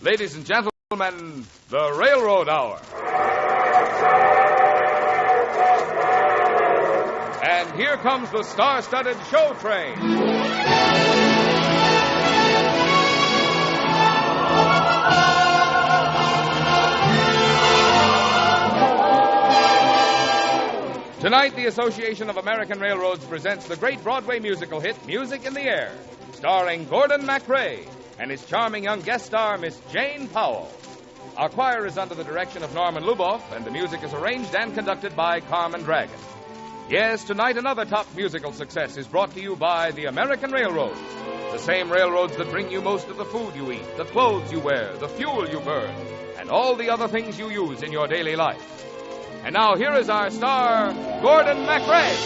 Ladies and gentlemen, the Railroad Hour. And here comes the star-studded show train. Tonight, the Association of American Railroads presents the great Broadway musical hit, Music in the Air, starring Gordon MacRae and his charming young guest star, Miss Jane Powell. Our choir is under the direction of Norman Luboff, and the music is arranged and conducted by Carmen Dragon. Yes, tonight another top musical success is brought to you by the American Railroads, the same railroads that bring you most of the food you eat, the clothes you wear, the fuel you burn, and all the other things you use in your daily life. And now, here is our star, Gordon MacRae.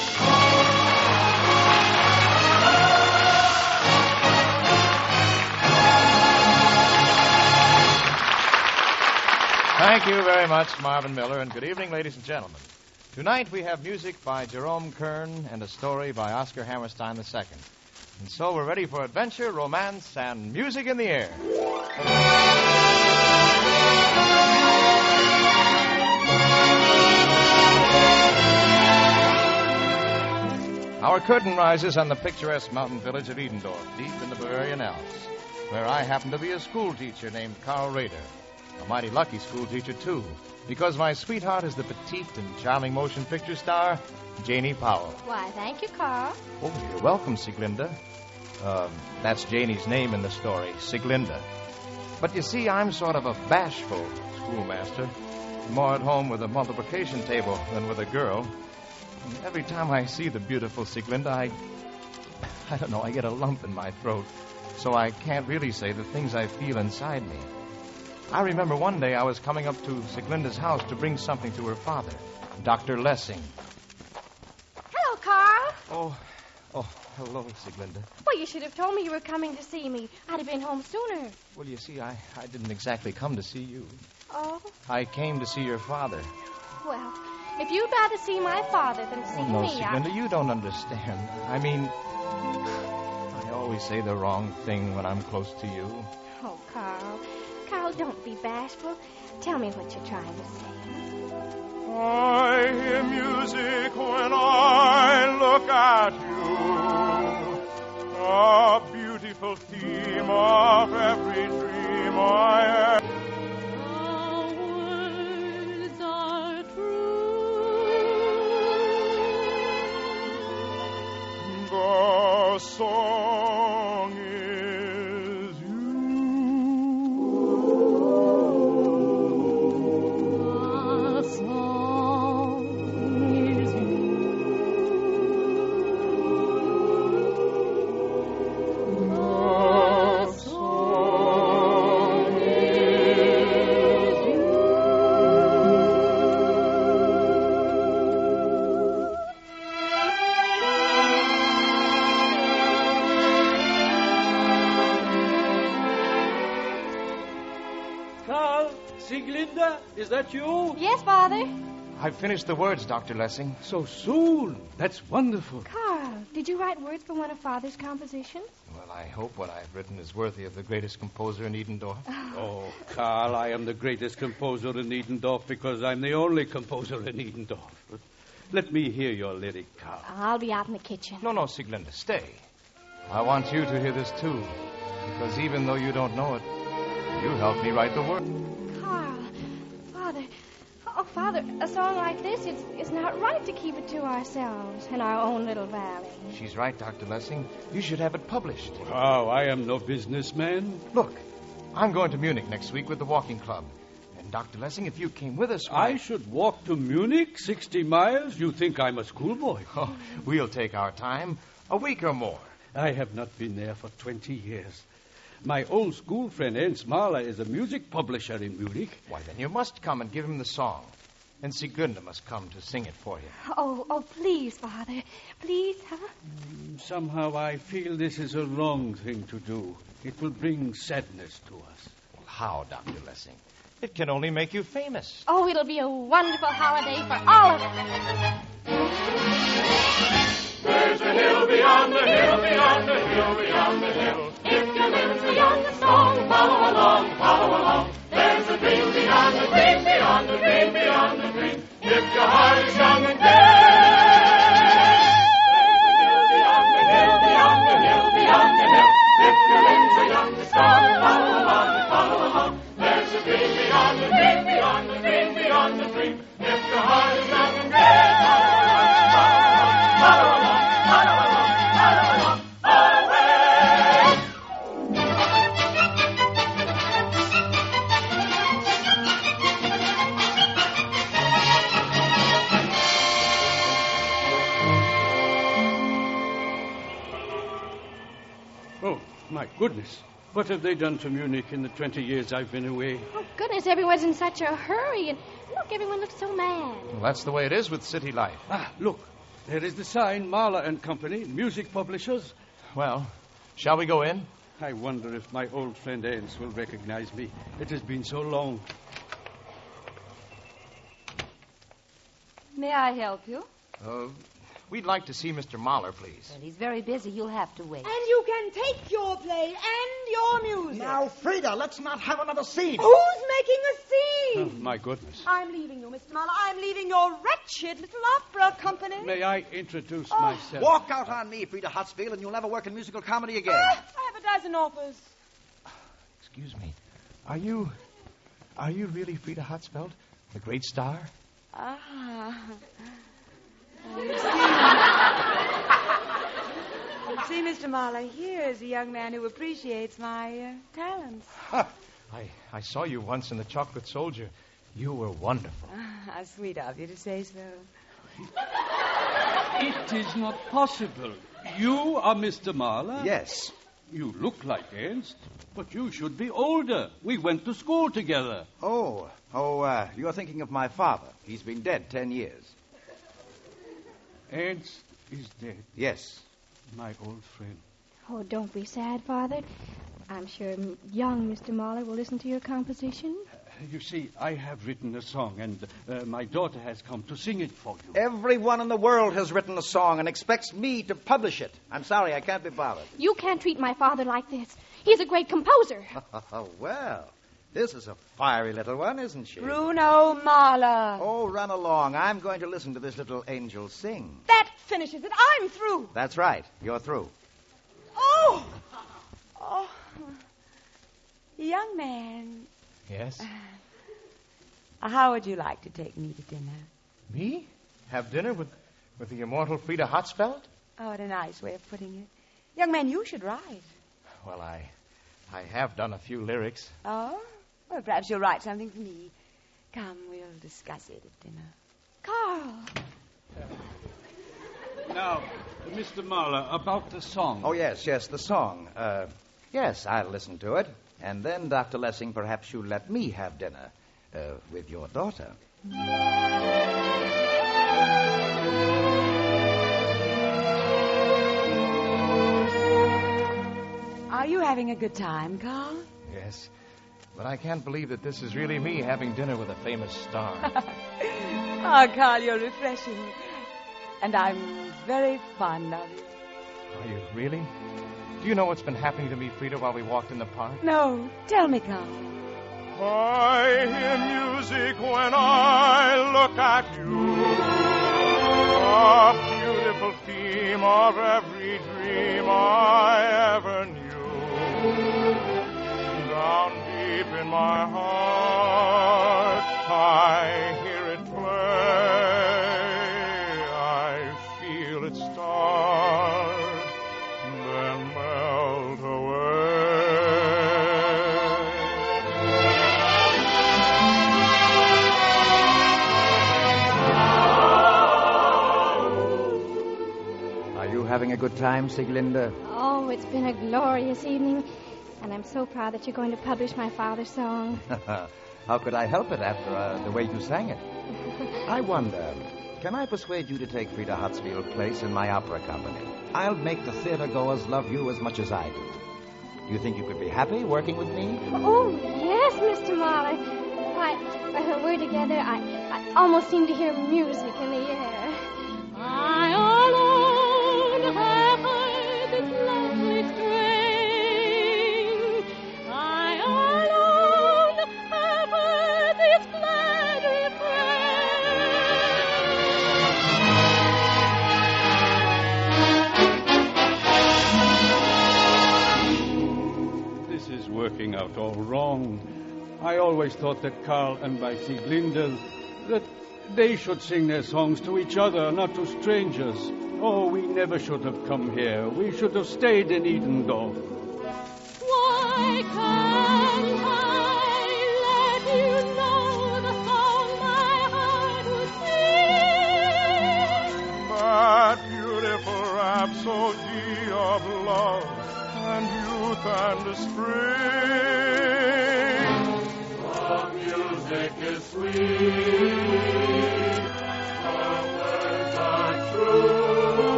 Thank you very much, Marvin Miller, and good evening, ladies and gentlemen. Tonight we have music by Jerome Kern and a story by Oscar Hammerstein II. And so we're ready for adventure, romance, and music in the air. Our curtain rises on the picturesque mountain village of Edendorf, deep in the Bavarian Alps, where I happen to be a school teacher named Carl Rader. A mighty lucky school teacher, too, because my sweetheart is the petite and charming motion picture star, Janie Powell. Why, thank you, Carl. Oh, you're welcome, Sieglinde. That's Janie's name in the story, Sieglinde. But you see, I'm sort of a bashful schoolmaster, more at home with a multiplication table than with a girl. And every time I see the beautiful Sieglinde, I don't know, I get a lump in my throat, so I can't really say the things I feel inside me. I remember one day I was coming up to Sieglinde's house to bring something to her father, Dr. Lessing. Hello, Carl. Oh, hello, Sieglinde. Well, you should have told me you were coming to see me. I'd have been home sooner. Well, you see, I didn't exactly come to see you. Oh? I came to see your father. Well, if you'd rather see my father than see no, me, Sieglinde, you don't understand. I mean, I always say the wrong thing when I'm close to you. Oh, Carl. Carl, don't be bashful. Tell me what you're trying to say. I hear music when I look at you, a beautiful theme of every dream I have. The song is you. The song is you. The song is you. Sieglinde, is that you? Yes, Father. I've finished the words, Dr. Lessing. So soon. That's wonderful. Carl, did you write words for one of Father's compositions? Well, I hope what I've written is worthy of the greatest composer in Edendorf. Oh, Carl, I am the greatest composer in Edendorf because I'm the only composer in Edendorf. Let me hear your lyric, Carl. I'll be out in the kitchen. No, Sieglinde, stay. I want you to hear this, too, because even though you don't know it, you helped me write the words. Carl, Father, a song like this, it's not right to keep it to ourselves in our own little valley. She's right, Dr. Lessing. You should have it published. Oh, I am no businessman. Look, I'm going to Munich next week with the walking club. And, Dr. Lessing, if you came with us... I should walk to Munich 60 miles? You think I'm a schoolboy. Oh, we'll take our time, a week or more. I have not been there for 20 years. My old school friend, Ernst Mahler, is a music publisher in Munich. Why, then you must come and give him the song. And Sieglinde must come to sing it for you. Oh, please, Father. Please, huh? Somehow I feel this is a wrong thing to do. It will bring sadness to us. Well, how, Dr. Lessing? It can only make you famous. Oh, it'll be a wonderful holiday for all of us. There's a hill beyond the hill, beyond the hill, beyond the hill. If you live beyond the song, follow along, follow along. goodness. What have they done to Munich in the 20 years I've been away? Oh, goodness, everyone's in such a hurry. And look, everyone looks so mad. Well, that's the way it is with city life. Ah, look. There is the sign, Mahler and Company, music publishers. Well, shall we go in? I wonder if my old friend Ernst will recognize me. It has been so long. May I help you? We'd like to see Mr. Mahler, please. Well, he's very busy. You'll have to wait. And you can take your play and your music. Now, Frida, let's not have another scene. Who's making a scene? Oh, my goodness. I'm leaving you, Mr. Mahler. I'm leaving your wretched little opera company. May I introduce myself? Walk out on me, Frida Hutsfield, and you'll never work in musical comedy again. I have a dozen offers. Excuse me. Are you really Frida Hutsfeld, the great star? You see, Mr. Mahler, here is a young man who appreciates my talents. I saw you once in The Chocolate Soldier. You were wonderful. How sweet of you to say so. It is not possible. You are Mr. Mahler? Yes. You look like Ernst, but you should be older. We went to school together. You're thinking of my father. He's been dead 10 years. Ernst is dead. Yes. My old friend. Oh, don't be sad, Father. I'm sure young Mr. Mahler will listen to your composition. You see, I have written a song, and my daughter has come to sing it for you. Everyone in the world has written a song and expects me to publish it. I'm sorry, I can't be bothered. You can't treat my father like this. He's a great composer. Well, this is a fiery little one, isn't she? Bruno Mahler. Oh, run along. I'm going to listen to this little angel sing. That finishes it. I'm through. That's right. You're through. Oh. Young man. Yes? How would you like to take me to dinner? Me? Have dinner with the immortal Frida Hutsfeld? Oh, what a nice way of putting it. Young man, you should write. Well, I have done a few lyrics. Oh? Well, perhaps you'll write something for me. Come, we'll discuss it at dinner. Carl. Now, Mr. Mahler, about the song. Oh, yes, the song. Yes, I'll listen to it. And then, Dr. Lessing, perhaps you'll let me have dinner with your daughter. Are you having a good time, Carl? Yes. But I can't believe that this is really me having dinner with a famous star. Oh, Carl, you're refreshing. And I'm very fond of you. Are you really? Do you know what's been happening to me, Frida, while we walked in the park? No, tell me, Carl. I hear music when I look at you. A beautiful theme of every dream I ever knew. Down deep in my heart, I hear it play. I feel it start, then melt away. Are you having a good time, Sieglinde? Oh, it's been a glorious evening. And I'm so proud that you're going to publish my father's song. How could I help it after the way you sang it? I wonder, can I persuade you to take Frida Hutsfield's place in my opera company? I'll make the theater goers love you as much as I do. Do you think you could be happy working with me? Oh, yes, Mr. Mahler. Why, when we're together, I almost seem to hear music in the air. I alone have heard this lovely strain. I alone have heard this glad refrain. This is working out all wrong. I always thought that Carl and my Sieglinde, that they should sing their songs to each other, not to strangers. Oh, we never should have come here. We should have stayed in Edendorf. Why can't I let you know the song my heart would sing? That beautiful rhapsody of love and youth and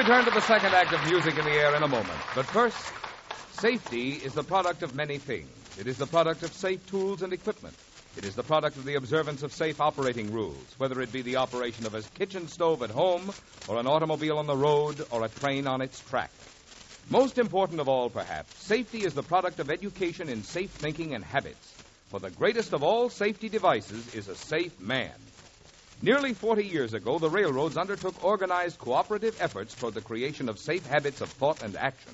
return to the second act of Music in the Air in a moment. But first, safety is the product of many things. It is the product of safe tools and equipment. It is the product of the observance of safe operating rules, whether it be the operation of a kitchen stove at home, or an automobile on the road, or a train on its track. Most important of all, perhaps, safety is the product of education in safe thinking and habits. For the greatest of all safety devices is a safe man. Nearly 40 years ago, the railroads undertook organized cooperative efforts toward the creation of safe habits of thought and action.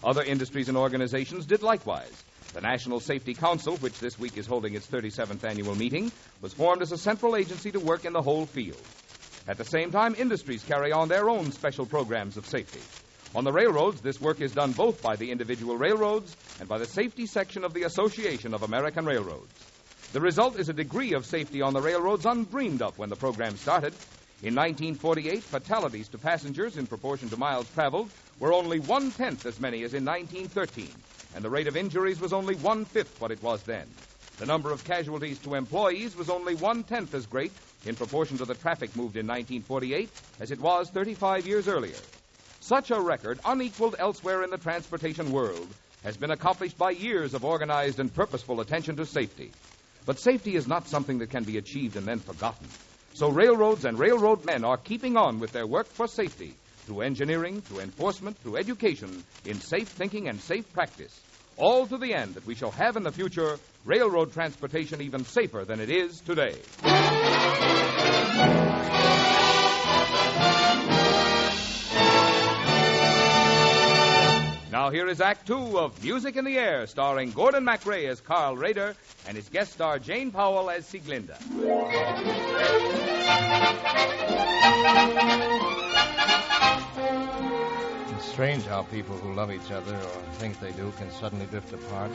Other industries and organizations did likewise. The National Safety Council, which this week is holding its 37th annual meeting, was formed as a central agency to work in the whole field. At the same time, industries carry on their own special programs of safety. On the railroads, this work is done both by the individual railroads and by the safety section of the Association of American Railroads. The result is a degree of safety on the railroads undreamed of when the program started. In 1948, fatalities to passengers in proportion to miles traveled were only 1/10 as many as in 1913, and the rate of injuries was only 1/5 what it was then. The number of casualties to employees was only 1/10 as great in proportion to the traffic moved in 1948 as it was 35 years earlier. Such a record, unequaled elsewhere in the transportation world, has been accomplished by years of organized and purposeful attention to safety. But safety is not something that can be achieved and then forgotten. So railroads and railroad men are keeping on with their work for safety through engineering, through enforcement, through education, in safe thinking and safe practice, all to the end that we shall have in the future railroad transportation even safer than it is today. Now here is Act Two of Music in the Air, starring Gordon MacRae as Carl Rader and his guest star Jane Powell as Sieglinde. It's strange how people who love each other or think they do can suddenly drift apart.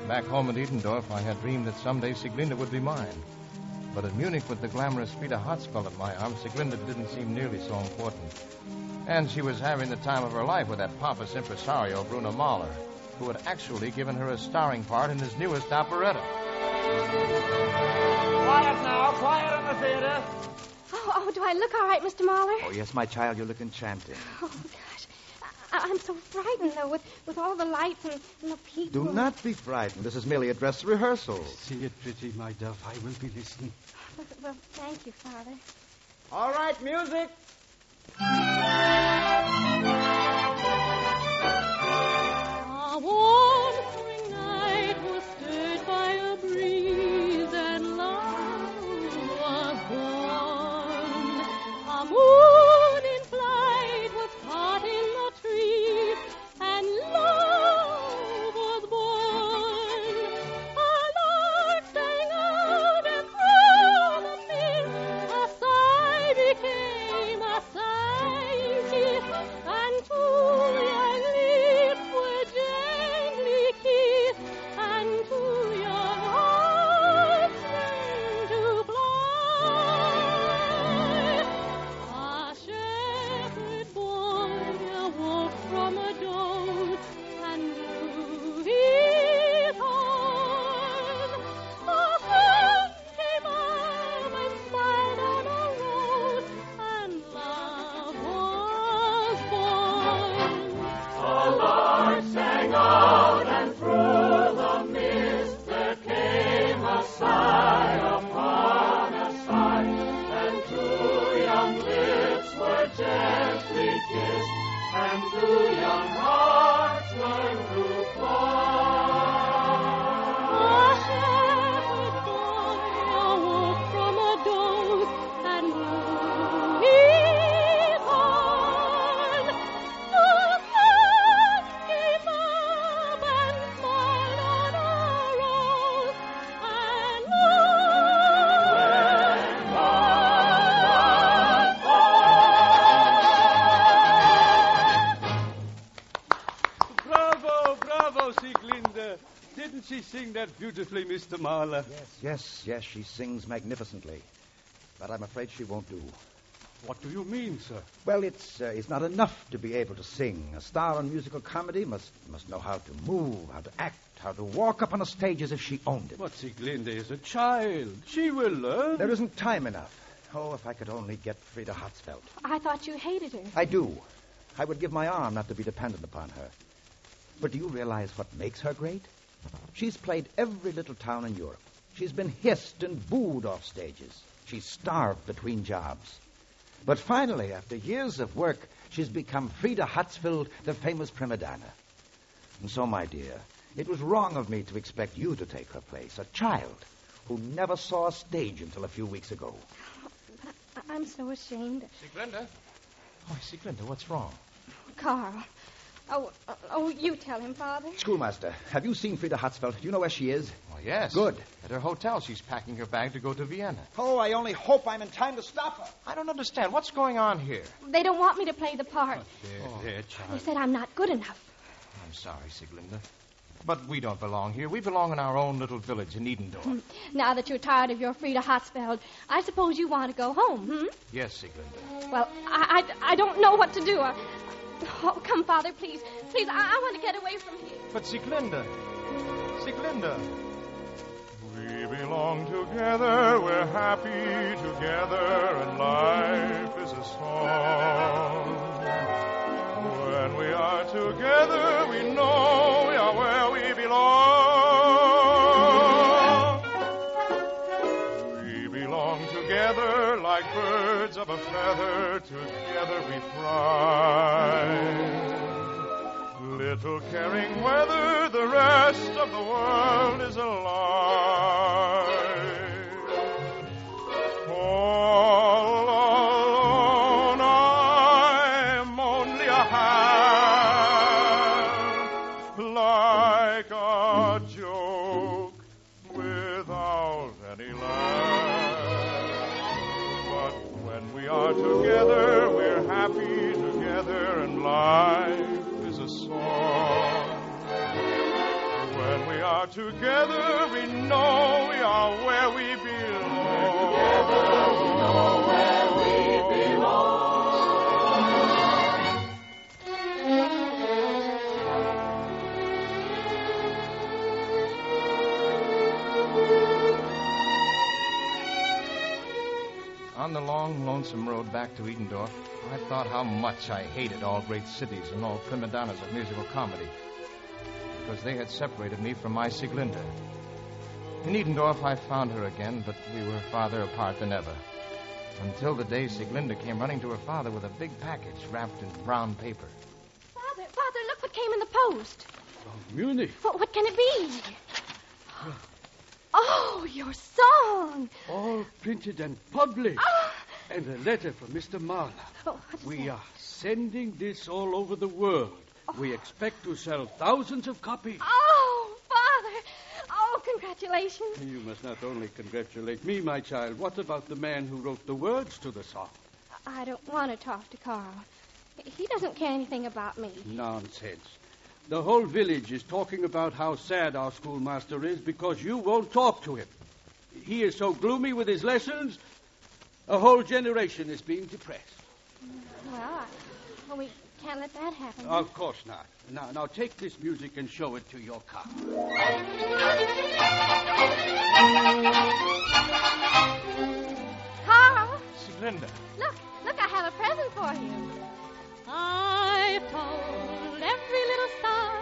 Back home at Edendorf, I had dreamed that someday Sieglinde would be mine. But at Munich, with the glamorous Frida Hartzfeld at my arm, Sieglinde didn't seem nearly so important. And she was having the time of her life with that pompous impresario, Bruno Mahler, who had actually given her a starring part in his newest operetta. Quiet now, quiet in the theater. Oh, do I look all right, Mr. Mahler? Oh, yes, my child, you look enchanting. Oh, gosh. I'm so frightened, though, with all the lights and the people. Do not be frightened. This is merely a dress rehearsal. Sing it pretty, my dove. I will be listening. Well, thank you, Father. All right, music. A warm spring night was stirred by a breeze, and love was born. A moon in flight was caught in the trees, and love was born. A lark sang out, and through the mist a sigh became a sigh kiss, and two young lips were gently kissed, and two young hearts learned to fly. A shepherd boy awoke from a doze, and drew his horn. A friend came up and smiled on a rose, and love was born. A lark sang out, and through the mist there came a sigh upon a sigh, and two young lips were gently kissed, and two young hearts learned to A fly. shepherd boy awoke from a doze, and blew his horn. The sun came up and smiled on a rose, and Bravo, bravo, Sieglinde. Didn't she sing that beautifully, Mr. Mahler? Yes, she sings magnificently. But I'm afraid she won't do. What do you mean, sir? Well, it's not enough to be able to sing. A star in musical comedy must know how to move, how to act, how to walk up on a stage as if she owned it. But Sieglinde is a child. She will learn. There isn't time enough. Oh, if I could only get Frida Hartzfeld. I thought you hated her. I do. I would give my arm not to be dependent upon her. But do you realize what makes her great? She's played every little town in Europe. She's been hissed and booed off stages. She's starved between jobs. But finally, after years of work, she's become Frida Hatzfeld, the famous prima donna. And so, my dear, it was wrong of me to expect you to take her place, a child who never saw a stage until a few weeks ago. But I'm so ashamed. Sieglinde? Oh, Sieglinde, what's wrong? Carl. Oh, you tell him, Father. Schoolmaster, have you seen Frida Hatzfeld? Do you know where she is? Oh, yes. Good. At her hotel. She's packing her bag to go to Vienna. Oh, I only hope I'm in time to stop her. I don't understand. What's going on here? They don't want me to play the part. There, child. They said I'm not good enough. I'm sorry, Sieglinde. But we don't belong here. We belong in our own little village in Edendorf. Now that you're tired of your Frida Hatzfeld, I suppose you want to go home, Yes, Sieglinde. Well, I don't know what to do. Oh, come, Father, please. Please, I want to get away from here. But Sieglinde. Sieglinde. We belong together, we're happy together, and life is a song. When we are together, we know we are where we belong. We belong together like birds of a feather, together we thrive. Little caring whether the rest of the world is alive. All alone, I'm only a hand, like a joke without any laugh. But when we are together, we're happy together, and life is a song. When we are together, we know we are where we belong. Together, we know where we belong. On the long, lonesome road back to Edendorf, I thought how much I hated all great cities and all prima donnas of musical comedy, because they had separated me from my Sieglinde. In Edendorf, I found her again, but we were farther apart than ever, until the day Sieglinde came running to her father with a big package wrapped in brown paper. Father, look what came in the post. From Munich. What can it be? Oh, your song. All printed and published. Ah. And a letter from Mr. Mahler. Oh, what is We that? are sending this all over the world. We expect to sell thousands of copies. Oh, Father. Oh, congratulations. You must not only congratulate me, my child. What about the man who wrote the words to the song? I don't want to talk to Carl. He doesn't care anything about me. Nonsense. The whole village is talking about how sad our schoolmaster is because you won't talk to him. He is so gloomy with his lessons, a whole generation is being depressed. Well, we can't let that happen. Of course not. Now take this music and show it to your car. Carl, Sieglinde. look, I have a present for you. I've told every little star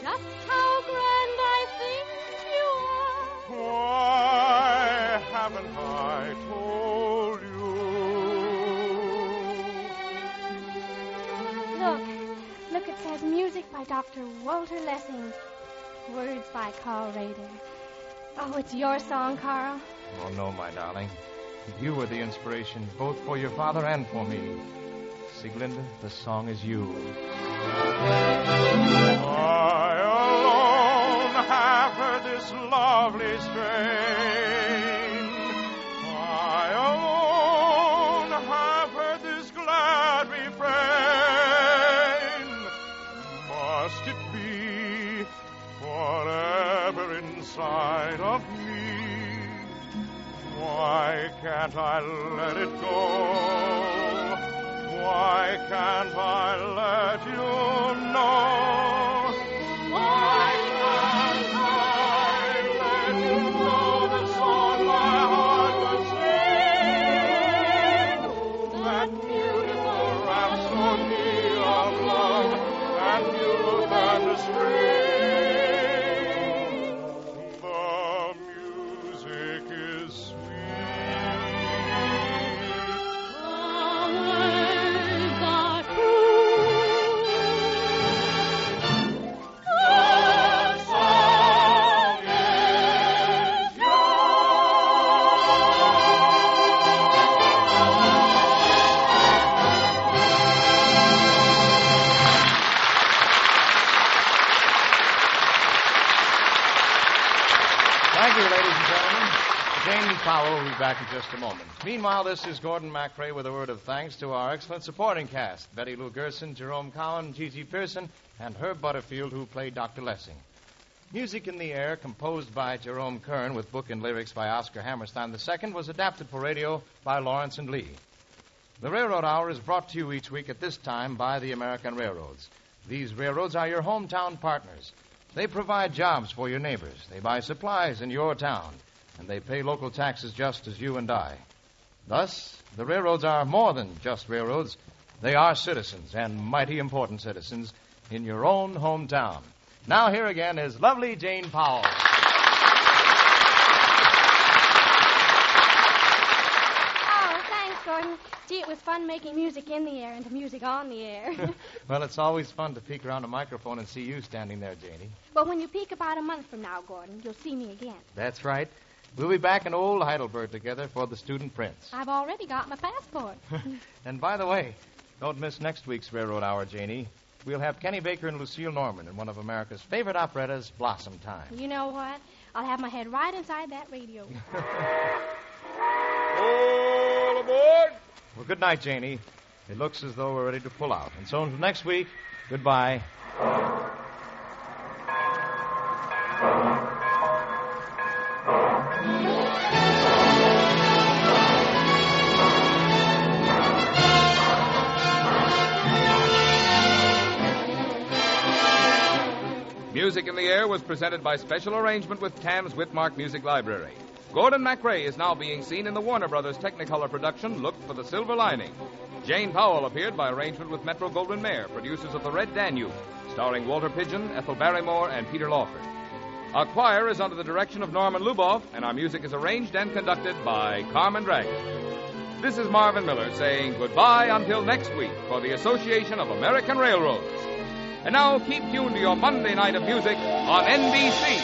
just how grand I think you are. Why haven't I told you? Look, it says music by Dr. Walter Lessing. Words by Carl Rader. Oh, it's your song, Carl. Oh, no, my darling. You were the inspiration, both for your father and for me. Sieglinde, the song is you. I alone have heard this lovely strain. I alone have heard this glad refrain. Must it be forever inside of me? Why can't I let it go? Why can't I let you know? Why can't I let you know the song my heart will sing? That beautiful rhapsody of the string. The music is sweet. The words are true. The song is Thank you, ladies and gentlemen. Jane Powell will be back in just a moment. Meanwhile, this is Gordon MacRae with a word of thanks to our excellent supporting cast, Betty Lou Gerson, Jerome Cowan, Gigi Pearson, and Herb Butterfield, who played Dr. Lessing. Music in the Air, composed by Jerome Kern with book and lyrics by Oscar Hammerstein II, was adapted for radio by Lawrence and Lee. The Railroad Hour is brought to you each week at this time by the American Railroads. These railroads are your hometown partners. They provide jobs for your neighbors. They buy supplies in your town. And they pay local taxes just as you and I. Thus, the railroads are more than just railroads. They are citizens, and mighty important citizens, in your own hometown. Now here again is lovely Jane Powell. Oh, thanks, Gordon. Gee, it was fun making music in the air into music on the air. Well, it's always fun to peek around a microphone and see you standing there, Janie. Well, when you peek about a month from now, Gordon, you'll see me again. That's right. We'll be back in old Heidelberg together for the Student Prince. I've already got my passport. And by the way, don't miss next week's Railroad Hour, Janie. We'll have Kenny Baker and Lucille Norman in one of America's favorite operettas, Blossom Time. You know what? I'll have my head right inside that radio. All aboard! Well, good night, Janie. It looks as though we're ready to pull out. And so until next week, goodbye. Music in the Air was presented by special arrangement with Tams Whitmark Music Library. Gordon MacRae is now being seen in the Warner Brothers Technicolor production, Look for the Silver Lining. Jane Powell appeared by arrangement with Metro-Goldwyn-Mayer, producers of The Red Danube, starring Walter Pidgeon, Ethel Barrymore, and Peter Lawford. Our choir is under the direction of Norman Luboff, and our music is arranged and conducted by Carmen Dragon. This is Marvin Miller saying goodbye until next week for the Association of American Railroads. And now keep tuned to your Monday night of music on NBC.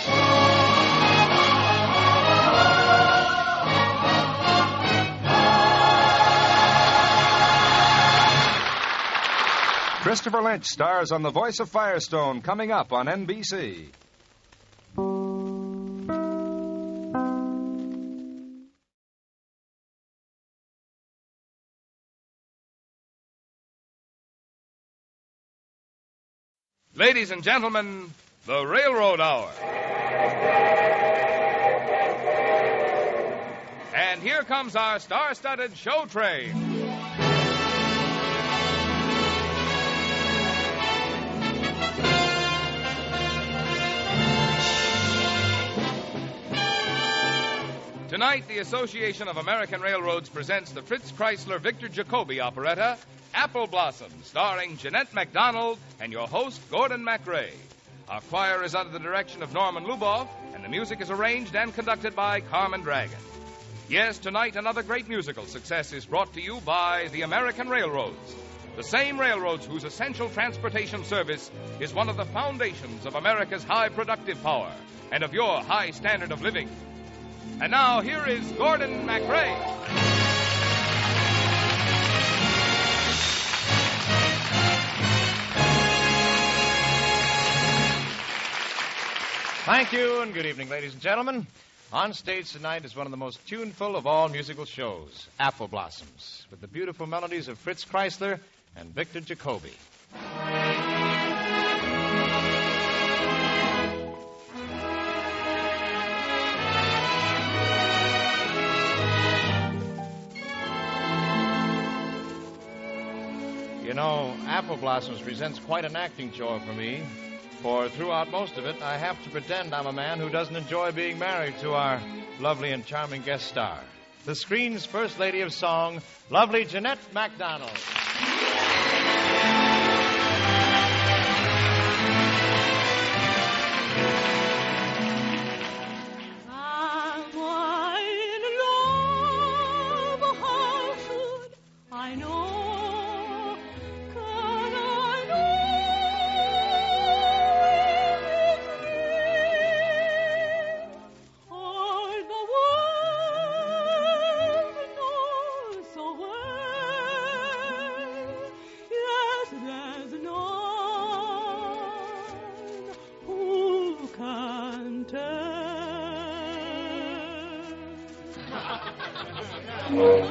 Christopher Lynch stars on The Voice of Firestone, coming up on NBC. Ladies and gentlemen, the Railroad Hour. And here comes our star-studded show train. Tonight, the Association of American Railroads presents the Fritz Chrysler Victor Jacobi operetta, Apple Blossom, starring Jeanette MacDonald and your host, Gordon MacRae. Our choir is under the direction of Norman Luboff, and the music is arranged and conducted by Carmen Dragon. Yes, tonight another great musical success is brought to you by the American Railroads. The same railroads whose essential transportation service is one of the foundations of America's high productive power and of your high standard of living. And now, here is Gordon MacRae. Thank you, and good evening, ladies and gentlemen. On stage tonight is one of the most tuneful of all musical shows, Apple Blossoms, with the beautiful melodies of Fritz Chrysler and Victor Jacobi. You know, Apple Blossoms presents quite an acting chore for me. For throughout most of it, I have to pretend I'm a man who doesn't enjoy being married to our lovely and charming guest star, the screen's first lady of song, lovely Jeanette MacDonald. Oh,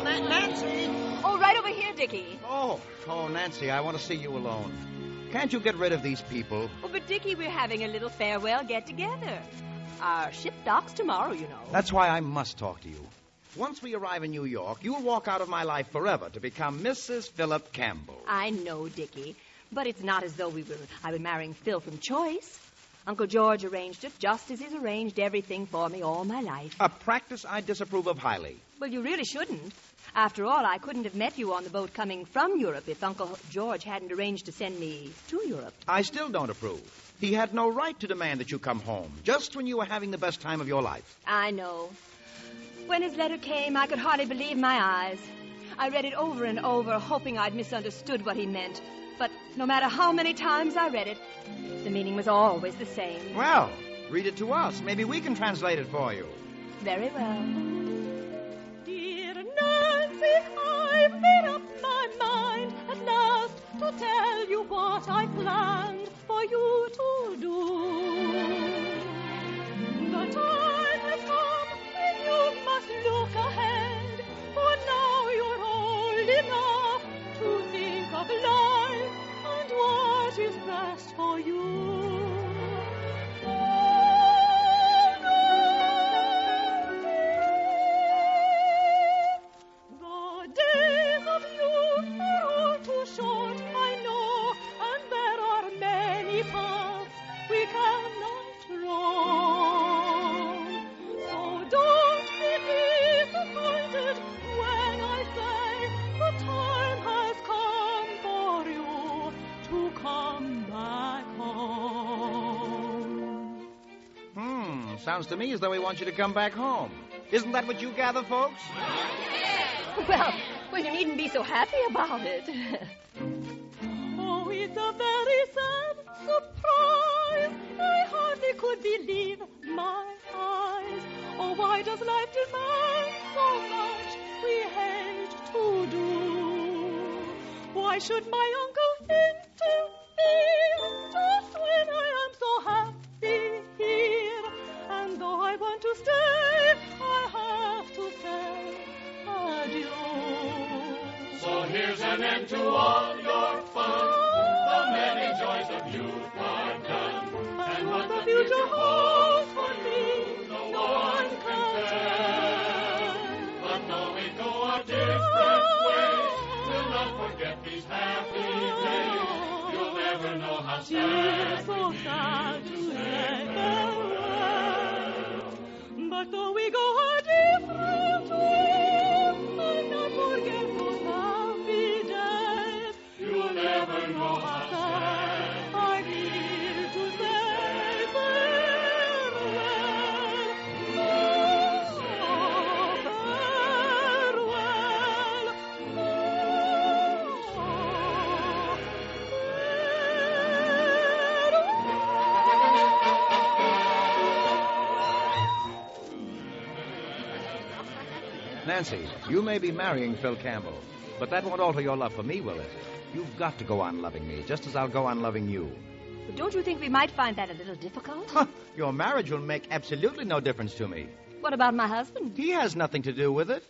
Nancy! Oh, right over here, Dickie. Oh, Nancy, I want to see you alone. Can't you get rid of these people? Oh, but Dickie, we're having a little farewell get-together. Our ship docks tomorrow, you know. That's why I must talk to you. Once we arrive in New York, you'll walk out of my life forever to become Mrs. Philip Campbell. I know, Dickie, but it's not as though I were marrying Phil from choice. Uncle George arranged it just as he's arranged everything for me all my life. A practice I disapprove of highly. Well, you really shouldn't. After all, I couldn't have met you on the boat coming from Europe if Uncle George hadn't arranged to send me to Europe. I still don't approve. He had no right to demand that you come home, just when you were having the best time of your life. I know. When his letter came, I could hardly believe my eyes. I read it over and over, hoping I'd misunderstood what he meant. But no matter how many times I read it, the meaning was always the same. Well, read it to us. Maybe we can translate it for you. Very well. Dear Nancy, I've made up my mind at last to tell you what I planned for you to do. The time has come when you must look ahead, for now you're old enough to think of life and what is best for you. The days of youth are all too short, I know, and there are many paths we cannot roam. So don't be disappointed when I say the time has come for you to come back home. Sounds to me as though he wants you to come back home. Isn't that what you gather, folks? Well, you needn't be so happy about it. Oh, it's a very sad surprise. I hardly could believe my eyes. Oh, why does life demand so much we hate to do? Why should my uncle interfere just when I am so happy here? And though I want to stay, I have to say adieu. So here's an end to all your fun. The many joys of youth are done. And what the future holds for me, no one can tell. But though we go our different ways, we'll not forget these happy days. You'll never know how sad so sad to say farewell. But though we go our different ways, I'll not forget those happy days. You'll never know how sad I feel to say farewell. Nancy, you may be marrying Phil Campbell, but that won't alter your love for me, will it? You've got to go on loving me, just as I'll go on loving you. But don't you think we might find that a little difficult? Your marriage will make absolutely no difference to me. What about my husband? He has nothing to do with it.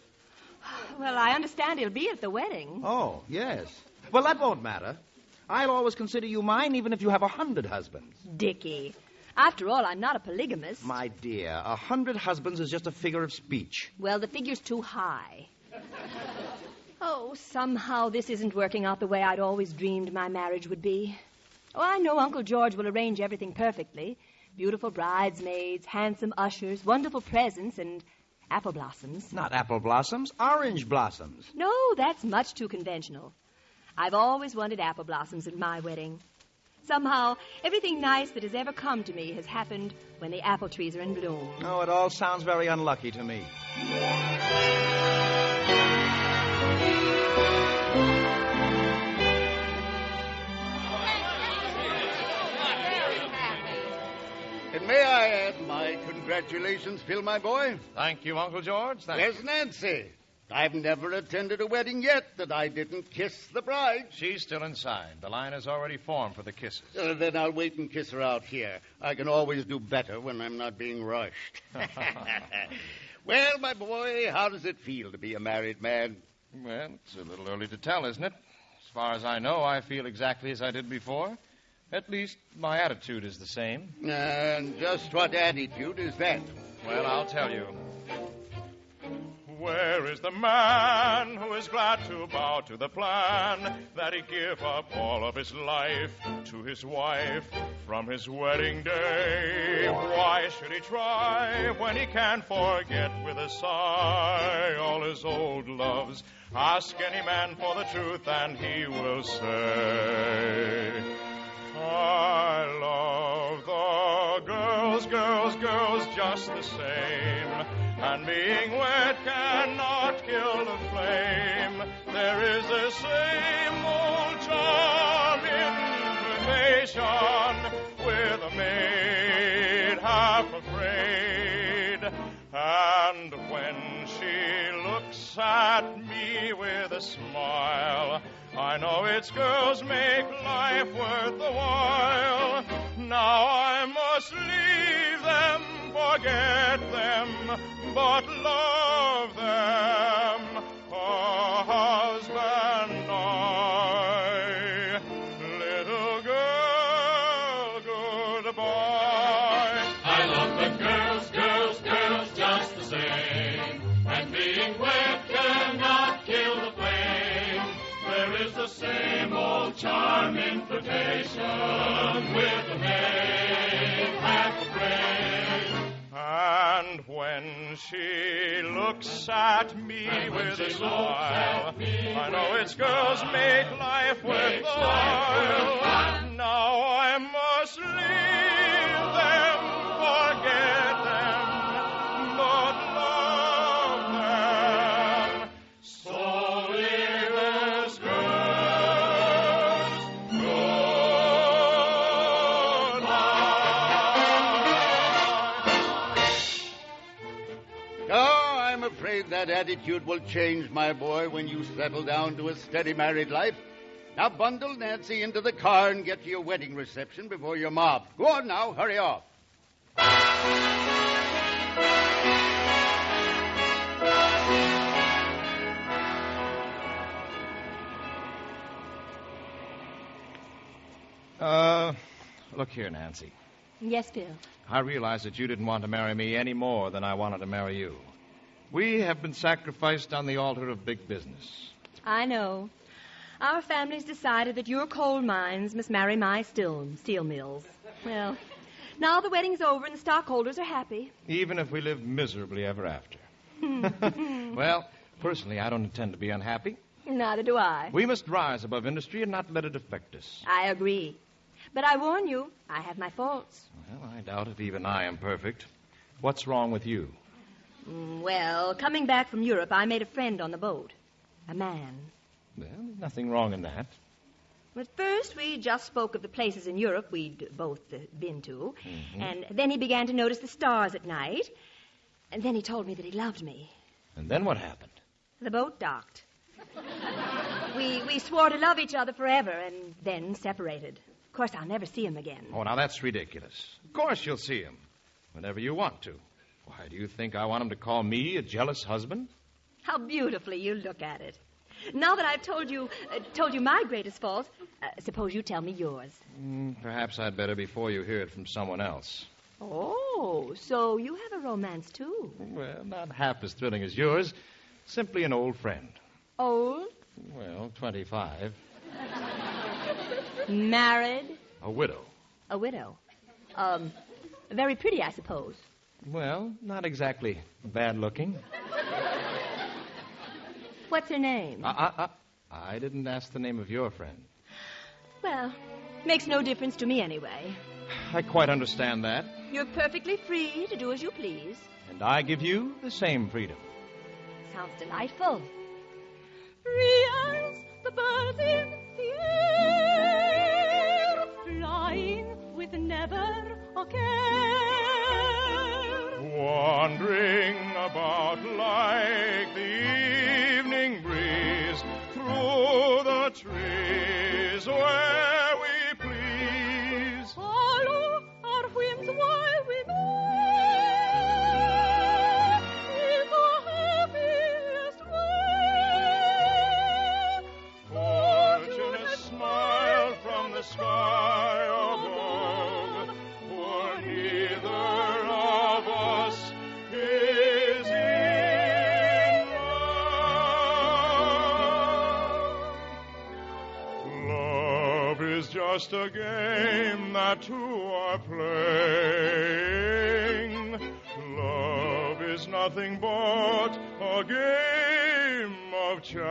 Well, I understand he'll be at the wedding. Oh, yes. Well, that won't matter. I'll always consider you mine, even if you have 100 husbands. Dickie, after all, I'm not a polygamist. My dear, 100 husbands is just a figure of speech. Well, the figure's too high. Oh, somehow this isn't working out the way I'd always dreamed my marriage would be. Oh, I know Uncle George will arrange everything perfectly. Beautiful bridesmaids, handsome ushers, wonderful presents, and apple blossoms. Not apple blossoms, orange blossoms. No, that's much too conventional. I've always wanted apple blossoms at my wedding. Somehow, everything nice that has ever come to me has happened when the apple trees are in bloom. Oh, it all sounds very unlucky to me. And may I add my congratulations, Phil, my boy? Thank you, Uncle George. Where's Nancy? I've never attended a wedding yet that I didn't kiss the bride. She's still inside. The line is already formed for the kisses. Then I'll wait and kiss her out here. I can always do better when I'm not being rushed. Well, my boy, how does it feel to be a married man? Well, it's a little early to tell, isn't it? As far as I know, I feel exactly as I did before. At least my attitude is the same. And just what attitude is that? Well, I'll tell you. Where is the man who is glad to bow to the plan that he give up all of his life to his wife from his wedding day? Why should he try when he can forget with a sigh all his old loves? Ask any man for the truth and he will say, I love the girls just the same. And being wed cannot kill the flame. There is the same old charm invitation with a maid half afraid. And when she looks at me with a smile, I know it's girls make life worth the while. Now I must leave them, forget them, but love them, husband I. Little girl, goodbye. I love the girls just the same. And being wed cannot kill the flame. There is the same old charm invitation with the maid half afraid. And when she looks at me with a smile, I know it's girls make life worth the while. Now I must leave them, forget them, but love them. So live as girls, Oh, I'm afraid that attitude will change, my boy, when you settle down to a steady married life. Now bundle Nancy into the car and get to your wedding reception before you're mobbed. Go on now, hurry off. Look here, Nancy. Yes, Bill. I realize that you didn't want to marry me any more than I wanted to marry you. We have been sacrificed on the altar of big business. I know. Our family's decided that your coal mines must marry my steel mills. Well, now the wedding's over and the stockholders are happy. Even if we live miserably ever after. Well, personally, I don't intend to be unhappy. Neither do I. We must rise above industry and not let it affect us. I agree. But I warn you, I have my faults. Well, I doubt if even I am perfect. What's wrong with you? Well, coming back from Europe, I made a friend on the boat. A man. Well, nothing wrong in that. At first, we just spoke of the places in Europe we'd both been to. Mm-hmm. And then he began to notice the stars at night. And then he told me that he loved me. And then what happened? The boat docked. We swore to love each other forever and then separated. Of course, I'll never see him again. Oh, now that's ridiculous. Of course you'll see him whenever you want to. Why, do you think I want him to call me a jealous husband? How beautifully you look at it. Now that I've told you my greatest fault, suppose you tell me yours. Perhaps I'd better before you hear it from someone else. Oh, so you have a romance, too. Well, not half as thrilling as yours. Simply an old friend. Old? Well, 25. Married? A widow. A widow. Very pretty, I suppose. Well, not exactly bad looking. What's her name? I didn't ask the name of your friend. Well, makes no difference to me anyway. I quite understand that. You're perfectly free to do as you please. And I give you the same freedom. Sounds delightful. Free as the birds in the air, flying with never a care. Wandering about like the evening breeze through the trees where we please. Follow our whims while we know just a game that two are playing. Love is nothing but a game of chance.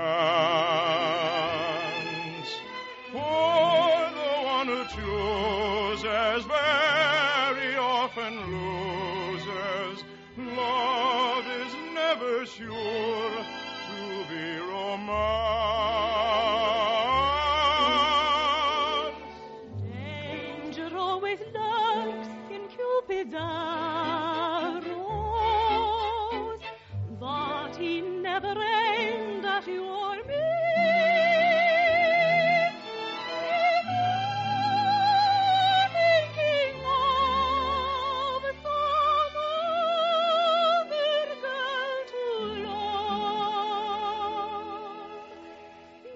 For the one who chooses very often loses. Love is never sure to be romance. Danger always lurks in Cupid's arrows, but he never aimed at you or me. Thinking of some other girl to love,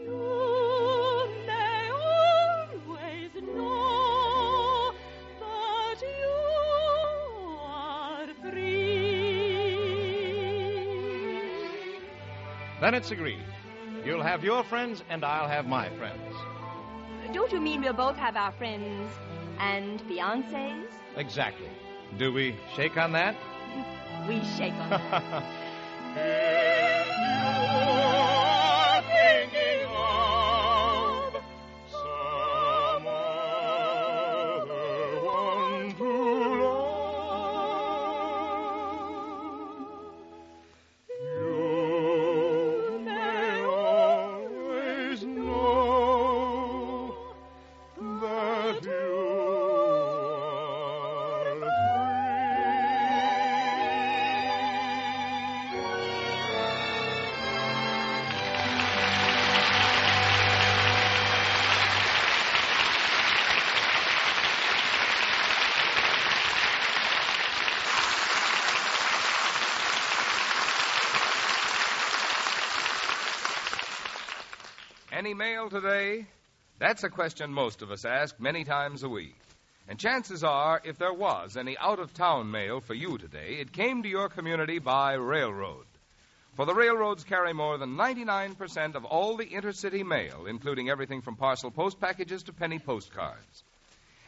you may always know that you are free. Then it's agreed. You'll have your friends, and I'll have my friends. Don't you mean we'll both have our friends and fiancés? Exactly. Do we shake on that? We shake on that. If you're thinking of some other one to love, you may always know that you are Any mail today? That's a question most of us ask many times a week. And chances are, if there was any out-of-town mail for you today, it came to your community by railroad. For the railroads carry more than 99% of all the intercity mail, including everything from parcel post packages to penny postcards.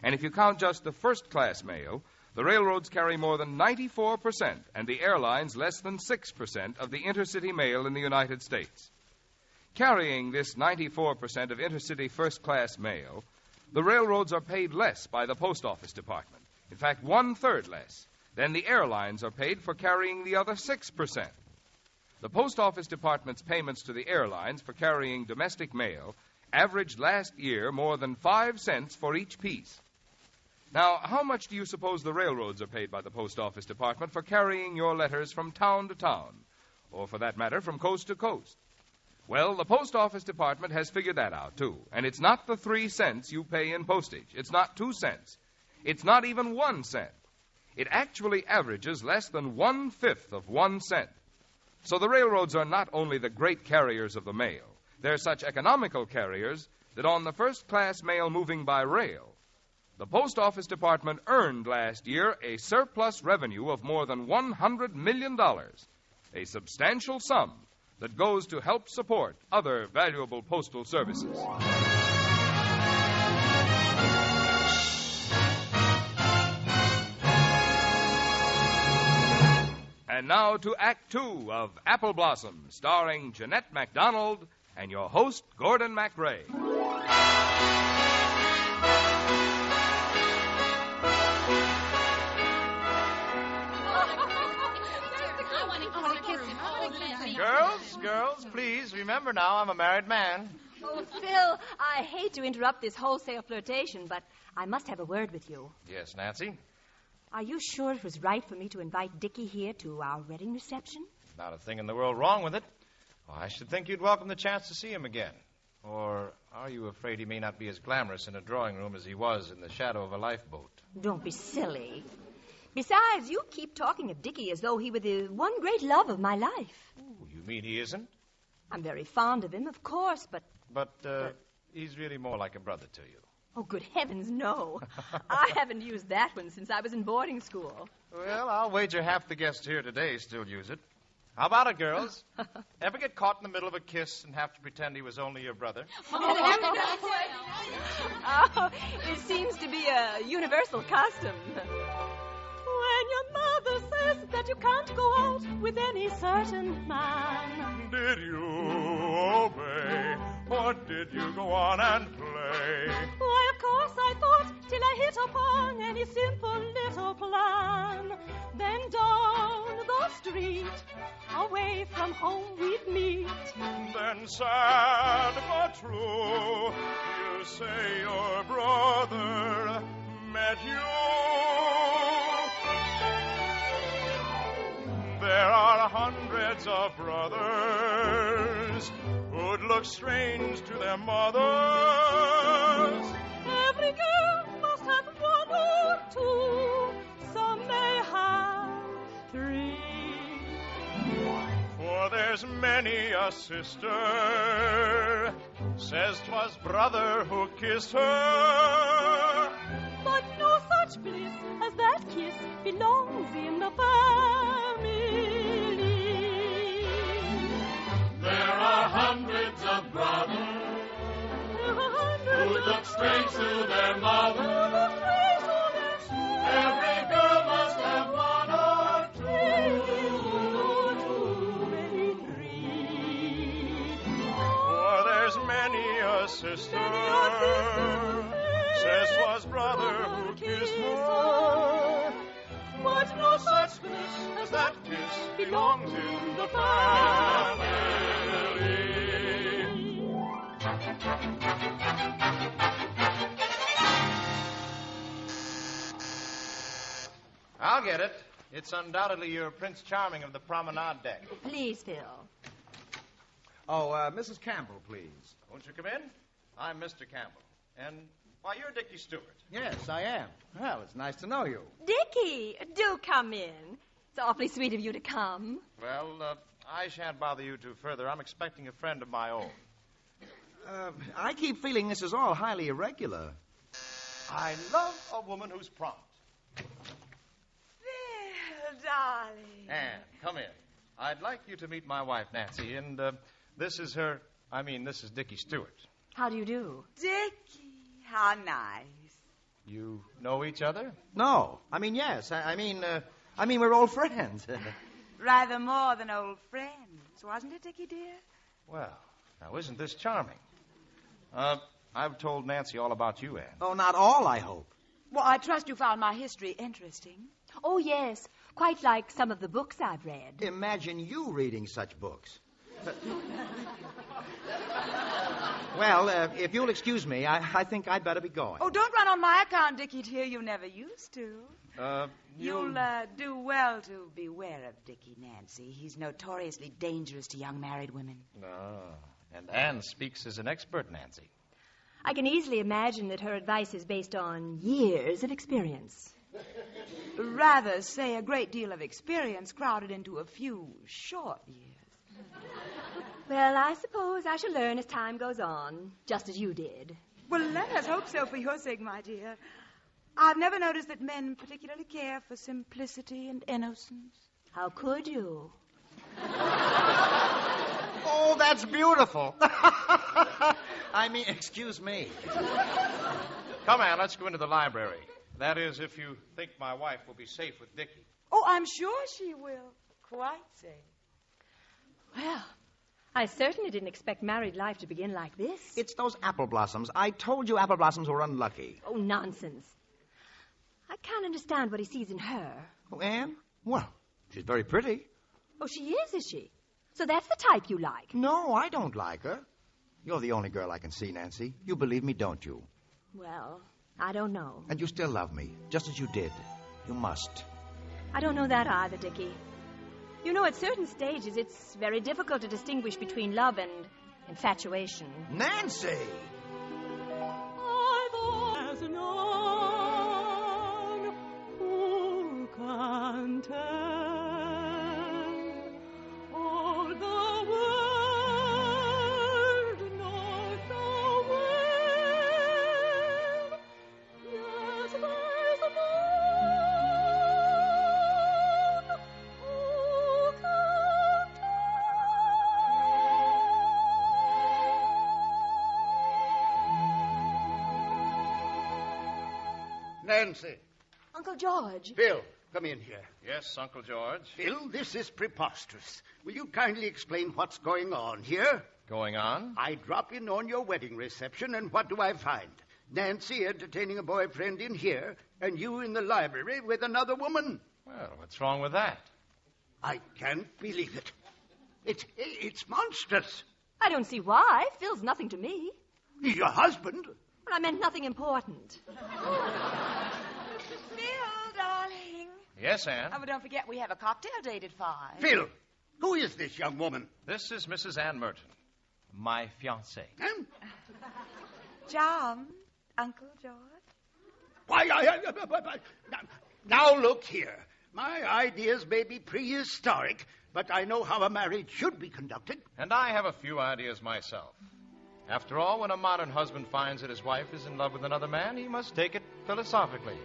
And if you count just the first-class mail, the railroads carry more than 94%, and the airlines less than 6% of the intercity mail in the United States. Carrying this 94% of intercity first-class mail, the railroads are paid less by the Post Office Department. In fact, 1/3 less than the airlines are paid for carrying the other 6%. The Post Office Department's payments to the airlines for carrying domestic mail averaged last year more than 5 cents for each piece. Now, how much do you suppose the railroads are paid by the Post Office Department for carrying your letters from town to town, or for that matter, from coast to coast? Well, the Post Office Department has figured that out, too. And it's not the 3 cents you pay in postage. It's not 2 cents. It's not even 1 cent. It actually averages less than 1/5 of 1 cent. So the railroads are not only the great carriers of the mail, they're such economical carriers that on the first-class mail moving by rail, the Post Office Department earned last year a surplus revenue of more than $100 million, a substantial sum that goes to help support other valuable postal services. And now to Act Two of Apple Blossom, starring Jeanette MacDonald and your host, Gordon MacRae. Girls, please, remember now, I'm a married man. Oh, Phil, I hate to interrupt this wholesale flirtation, but I must have a word with you. Yes, Nancy? Are you sure it was right for me to invite Dickie here to our wedding reception? Not a thing in the world wrong with it. Well, I should think you'd welcome the chance to see him again. Or are you afraid he may not be as glamorous in a drawing room as he was in the shadow of a lifeboat? Don't be silly. Besides, you keep talking of Dickie as though he were the one great love of my life. Ooh, you mean he isn't? I'm very fond of him, of course, but... But he's really more like a brother to you. Oh, good heavens, no. I haven't used that one since I was in boarding school. Well, I'll wager half the guests here today still use it. How about it, girls? Ever get caught in the middle of a kiss and have to pretend he was only your brother? Oh, it seems to be a universal custom. When your mother says that you can't go out with any certain man. Did you obey, or did you go on and play? Why, of course I thought till I hit upon any simple little plan. Then down the street, away from home we'd meet. Then sad but true, you say your brother met you. There are hundreds of brothers who'd look strange to their mothers. Every girl must have one or two. Some may have three. For there's many a sister says 'twas brother who kissed her. But no such bliss as that kiss belongs in the family. There are hundreds of brothers who look strange to their mother. Every girl must have one or two, maybe three. For there's many a sister says 'twas brother who kissed her. But no such bliss as that kiss belongs in the family. I'll get it. It's undoubtedly your Prince Charming of the promenade deck. Please, Phil. Oh, Mrs. Campbell, please. Won't you come in? I'm Mr. Campbell. And, why, you're Dickie Stewart. Yes, I am. Well, it's nice to know you. Dickie, do come in. It's awfully sweet of you to come. Well, I shan't bother you too further. I'm expecting a friend of my own. I keep feeling this is all highly irregular. I love a woman who's prompt. Phil, darling. Anne, come in. I'd like you to meet my wife, Nancy, and this is Dickie Stewart. How do you do? Dickie, how nice. You know each other? No. Yes. I mean, we're old friends. Rather more than old friends, wasn't it, Dickie, dear? Well, now, isn't this charming? I've told Nancy all about you, Anne. Oh, not all, I hope. Well, I trust you found my history interesting. Oh, yes. Quite like some of the books I've read. Imagine you reading such books. Well, if you'll excuse me, I think I'd better be going. Oh, don't run on my account, Dickie, dear. You never used to. You'll do well to beware of Dickie, Nancy. He's notoriously dangerous to young married women. No. And Anne speaks as an expert, Nancy. I can easily imagine that her advice is based on years of experience. Rather say a great deal of experience crowded into a few short years. Well, I suppose I shall learn as time goes on, just as you did. Well, let us hope so for your sake, my dear. I've never noticed that men particularly care for simplicity and innocence. How could you? Oh, that's beautiful. Excuse me. Come on, let's go into the library. That is, if you think my wife will be safe with Dickie. Oh, I'm sure she will. Quite safe. Well, I certainly didn't expect married life to begin like this. It's those apple blossoms. I told you apple blossoms were unlucky. Oh, nonsense. I can't understand what he sees in her. Oh, Anne? Well, she's very pretty. Oh, she is she? So that's the type you like? No, I don't like her. You're the only girl I can see, Nancy. You believe me, don't you? Well, I don't know. And you still love me, just as you did. You must. I don't know that either, Dickie. You know, at certain stages, it's very difficult to distinguish between love and infatuation. Nancy! I've always known who can tell all the world knows so well. Yes, there's a man who can Nancy. Uncle George. Phil, come in here. Yes, Uncle George. Phil, this is preposterous. Will you kindly explain what's going on here? Going on? I drop in on your wedding reception, and what do I find? Nancy entertaining a boyfriend in here, and you in the library with another woman. Well, what's wrong with that? I can't believe it. It's monstrous. I don't see why. Phil's nothing to me. He's your husband. Well, I meant nothing important. Phil, darling. Yes, Anne? Oh, but don't forget, we have a cocktail date at 5. Phil, who is this young woman? This is Mrs. Ann Merton, my fiancée. John, Uncle George. Why, now look here. My ideas may be prehistoric, but I know how a marriage should be conducted. And I have a few ideas myself. After all, when a modern husband finds that his wife is in love with another man, he must take it philosophically.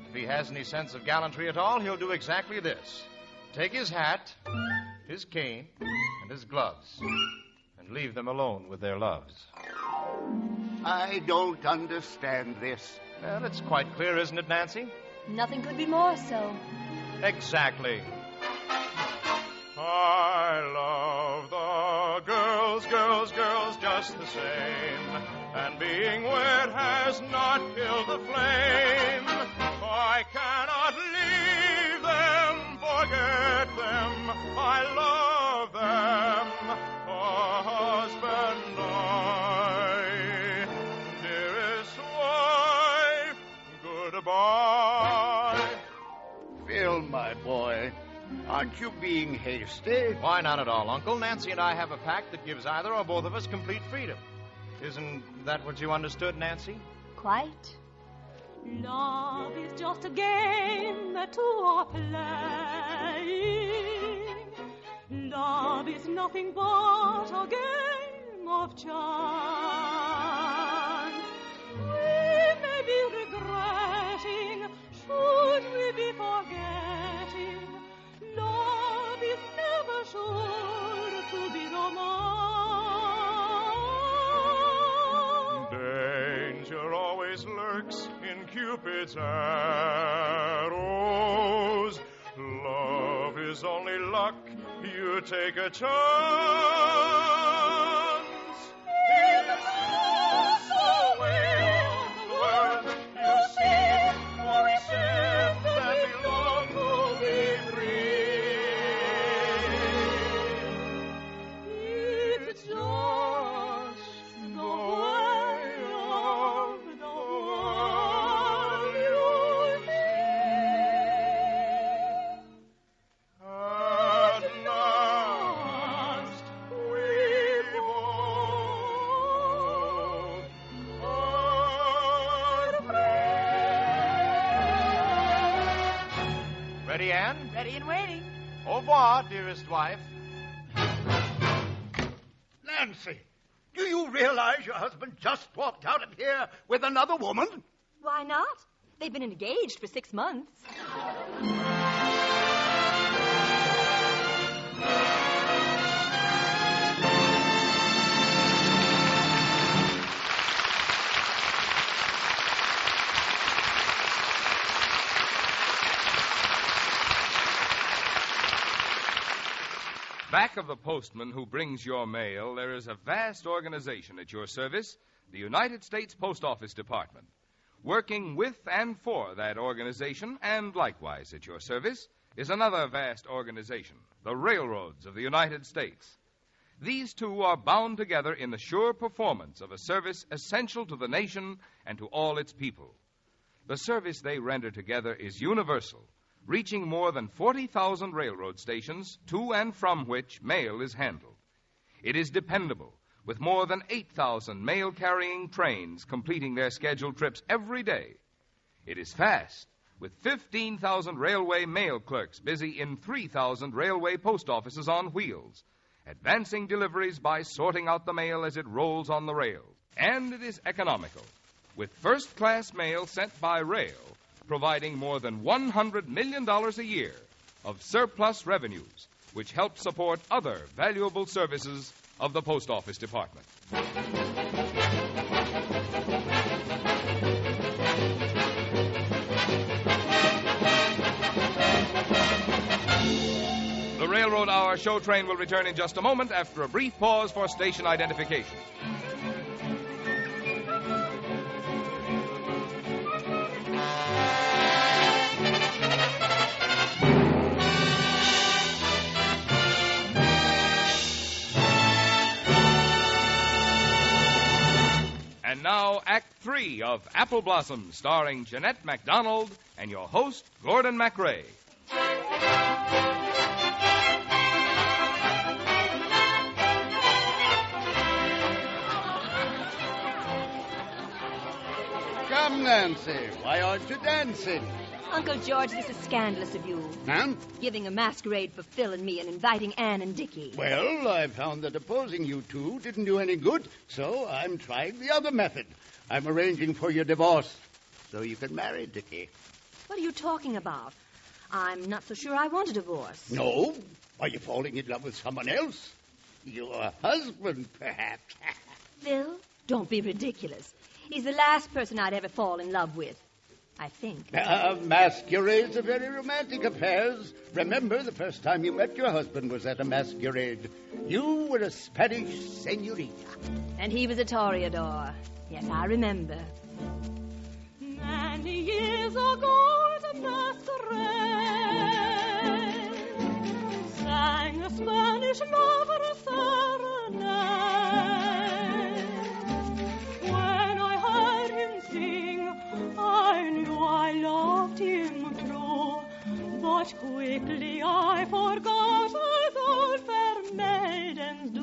If he has any sense of gallantry at all, he'll do exactly this. Take his hat, his cane, and his gloves, and leave them alone with their loves. I don't understand this. Well, it's quite clear, isn't it, Nancy? Nothing could be more so. Exactly. I love the girls just the same. And being wed has not killed the flame. I cannot leave them, forget them. I love them, a husband I. Dearest wife, goodbye. Phil, my boy, aren't you being hasty? Why not at all, Uncle? Nancy and I have a pact that gives either or both of us complete freedom. Isn't that what you understood, Nancy? Quite. Love is just a game that two are playing. Love is nothing but a game of chance. We may be regretting, should we be forgetting. Love is never sure to be romance. Danger always lurks in Cupid's arrows. Love is only luck, you take a chance. It's so will the world, you see, for we ships that belong to be free. It's just the way of the world you At last we both are free. Ready, Anne? Ready and waiting. Au revoir, dearest wife. Nancy, do you realize your husband just walked out of here with another woman? Why not? They've been engaged for 6 months. Back of the postman who brings your mail, there is a vast organization at your service, the United States Post Office Department. Working with and for that organization, and likewise at your service, is another vast organization, the Railroads of the United States. These two are bound together in the sure performance of a service essential to the nation and to all its people. The service they render together is universal, reaching more than 40,000 railroad stations, to and from which mail is handled. It is dependable, with more than 8,000 mail-carrying trains completing their scheduled trips every day. It is fast, with 15,000 railway mail clerks busy in 3,000 railway post offices on wheels, advancing deliveries by sorting out the mail as it rolls on the rails. And it is economical, with first-class mail sent by rail, providing more than $100 million a year of surplus revenues, which help support other valuable services of the Post Office Department. Railroad Hour show train will return in just a moment after a brief pause for station identification. And now, Act 3 of Apple Blossom, starring Jeanette MacDonald and your host, Gordon MacRae. Come, Nancy, why aren't you dancing? Uncle George, this is scandalous of you. Ma'am? Giving a masquerade for Phil and me and inviting Anne and Dickie. Well, I found that opposing you two didn't do any good, so I'm trying the other method. I'm arranging for your divorce so you can marry Dickie. What are you talking about? I'm not so sure I want a divorce. No? Are you falling in love with someone else? Your husband, perhaps. Phil, don't be ridiculous. He's the last person I'd ever fall in love with. I think. Masquerades are very romantic affairs. Remember, the first time you met your husband was at a masquerade. You were a Spanish senorita. And he was a toreador. Yes, I remember. Many years ago, the masquerade sang a Spanish lover a serenade. When I heard him sing, I knew I loved him true, but quickly I forgot as old fair maidens do.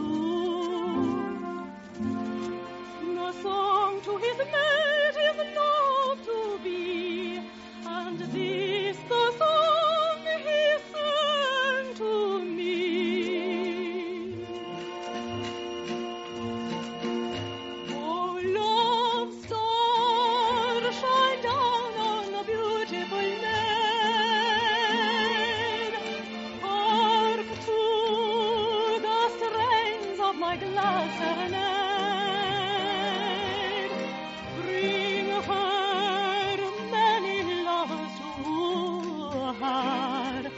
The song to his maid is love to be, and this the song he sang to me. Oh, love star, shine down on the beautiful maid. Hark to the strains of my glad serenade. Bring her many lovers to her.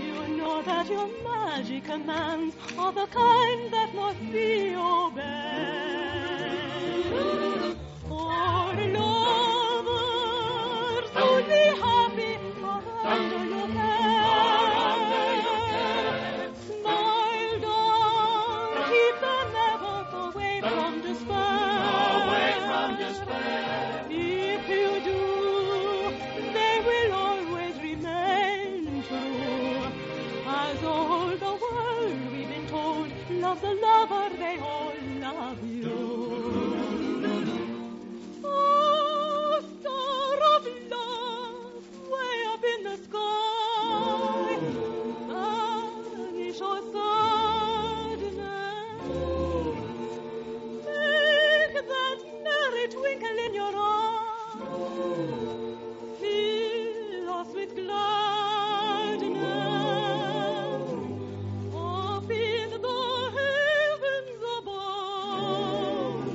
You know that your magic commands are the kind that must be obeyed. For lovers to be happy are under your care. Smile down, keep them ever away from despair. If you do, they will always remain true. As all the world we've been told loves a lover, they all love you. Oh, star of love, way up in the sky, banish our sadness. Make that merry twinkle in your eye. Fill us with gladness. Up in the heavens above,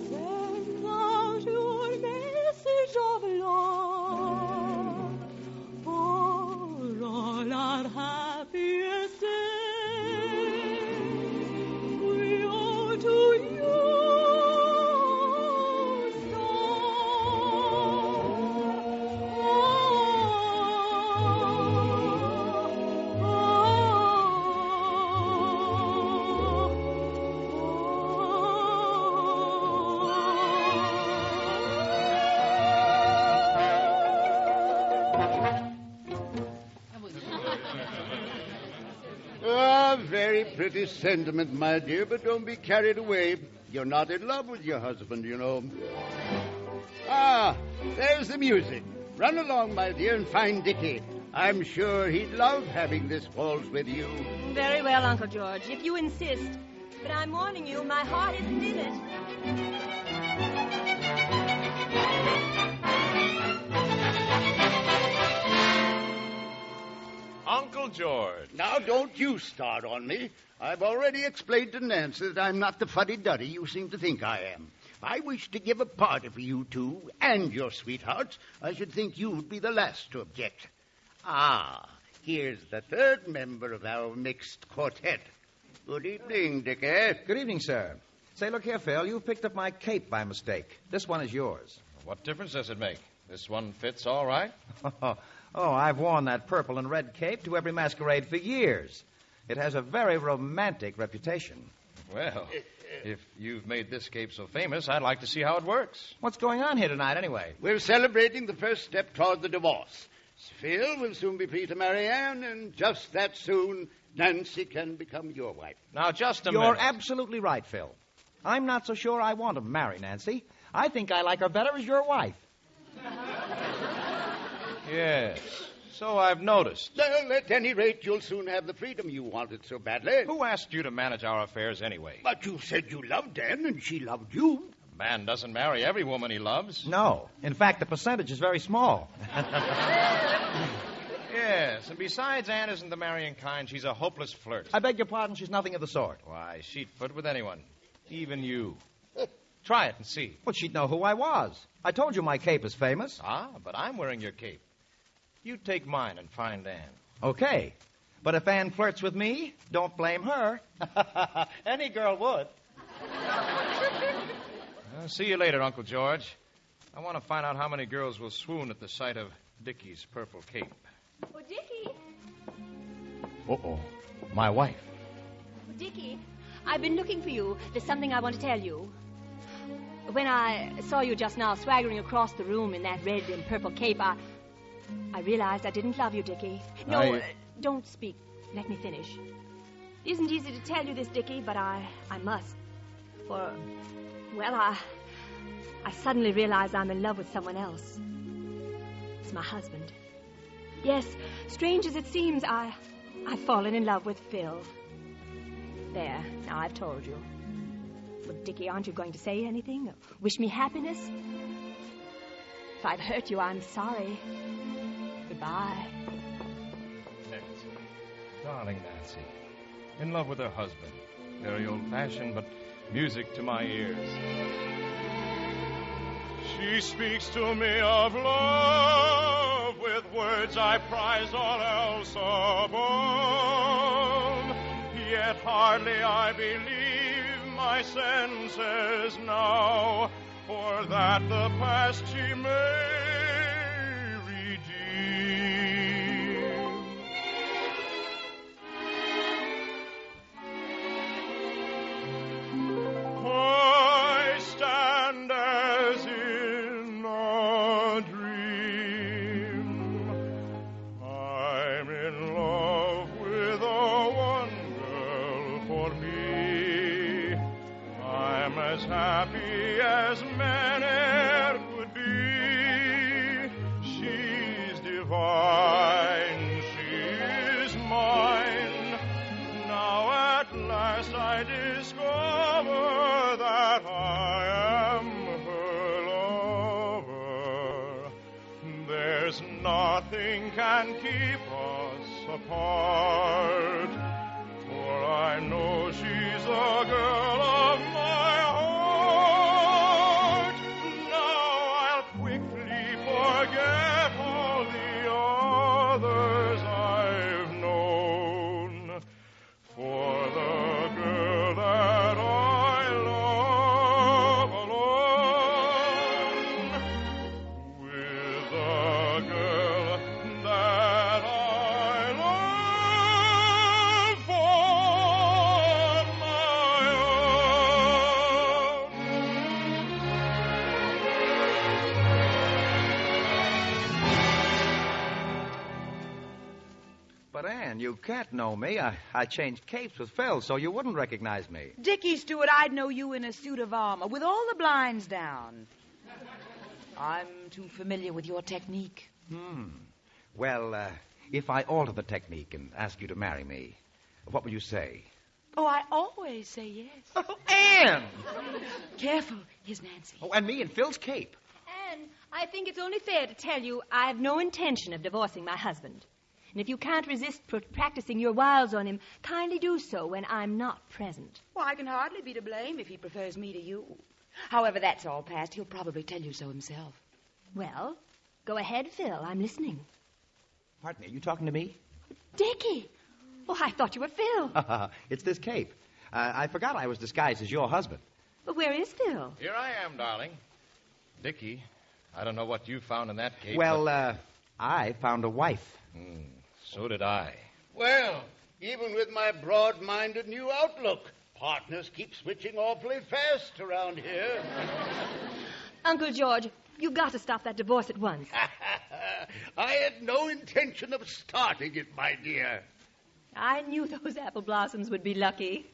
send out your message of love for all our happiest days. We owe to you. Very pretty sentiment, my dear, but don't be carried away. You're not in love with your husband, you know. Ah, there's the music. Run along, my dear, and find Dickie. I'm sure he'd love having this waltz with you. Very well, Uncle George, if you insist. But I'm warning you, my heart isn't in it. Uncle George. Now, don't you start on me. I've already explained to Nancy that I'm not the fuddy-duddy you seem to think I am. If I wish to give a party for you two and your sweethearts, I should think you'd be the last to object. Ah, Here's the third member of our mixed quartet. Good evening, Dickie. Good evening, sir. Say, look here, Phil. You picked up my cape by mistake. This one is yours. What difference does it make? This one fits all right. Oh, I've worn that purple and red cape to every masquerade for years. It has a very romantic reputation. Well, if you've made this cape so famous, I'd like to see how it works. What's going on here tonight, anyway? We're celebrating the first step toward the divorce. Phil will soon be free to marry Anne, and just that soon, Nancy can become your wife. Now, just a minute. You're absolutely right, Phil. I'm not so sure I want to marry Nancy. I think I like her better as your wife. Yes, so I've noticed. Well, at any rate, you'll soon have the freedom you wanted so badly. Who asked you to manage our affairs anyway? But you said you loved Anne, and she loved you. A man doesn't marry every woman he loves. No. In fact, the percentage is very small. Yes, and besides, Anne isn't the marrying kind. She's a hopeless flirt. I beg your pardon, she's nothing of the sort. Why, she'd flirt with anyone, even you. Try it and see. Well, she'd know who I was. I told you my cape is famous. Ah, but I'm wearing your cape. You take mine and find Anne. Okay. But if Anne flirts with me, don't blame her. Any girl would. I'll see you later, Uncle George. I want to find out how many girls will swoon at the sight of Dickie's purple cape. Oh, Dickie. Uh-oh. My wife. Oh, Dickie, I've been looking for you. There's something I want to tell you. When I saw you just now swaggering across the room in that red and purple cape, I realized I didn't love you, Dickie. No, don't speak. Let me finish. It isn't easy to tell you this, Dickie, but I must. For, well, I suddenly realize I'm in love with someone else. It's my husband. Yes, strange as it seems, I've fallen in love with Phil. There, now I've told you. Well, Dickie, aren't you going to say anything? Wish me happiness? If I've hurt you, I'm sorry. Goodbye. Nancy. Darling Nancy. In love with her husband. Very old-fashioned, but music to my ears. She speaks to me of love with words I prize all else above. Yet hardly I believe my senses now, for that the past she may redeem. I stand as in a dream. I'm in love with a one girl for me. I'm as happy as man e'er could be. She's divine, she's mine. Now at last I discover that I am her lover. There's nothing can keep us apart, for I know she's a girl of my heart. Now I'll quickly forget all the others I've known, for the girl that I love alone, with the girl that I love for my own. But, Anne, you can't know me. I changed capes with Phil, so you wouldn't recognize me. Dickie Stewart, I'd know you in a suit of armor with all the blinds down. I'm too familiar with your technique. Well, if I alter the technique and ask you to marry me, what would you say? Oh, I always say yes. Oh, Anne! Careful, here's Nancy. Oh, and me in Phil's cape. And I think it's only fair to tell you I have no intention of divorcing my husband. And if you can't resist practicing your wiles on him, kindly do so when I'm not present. Well, I can hardly be to blame if he prefers me to you. However, that's all past. He'll probably tell you so himself. Well, go ahead, Phil. I'm listening. Pardon me, are you talking to me? Dickie. Oh, I thought you were Phil. It's this cape. I forgot I was disguised as your husband. But where is Phil? Here I am, darling. Dickie, I don't know what you found in that cape. Well, I found a wife. So did I. Well, even with my broad-minded new outlook, partners keep switching awfully fast around here. Uncle George, you've got to stop that divorce at once. I had no intention of starting it, my dear. I knew those apple blossoms would be lucky.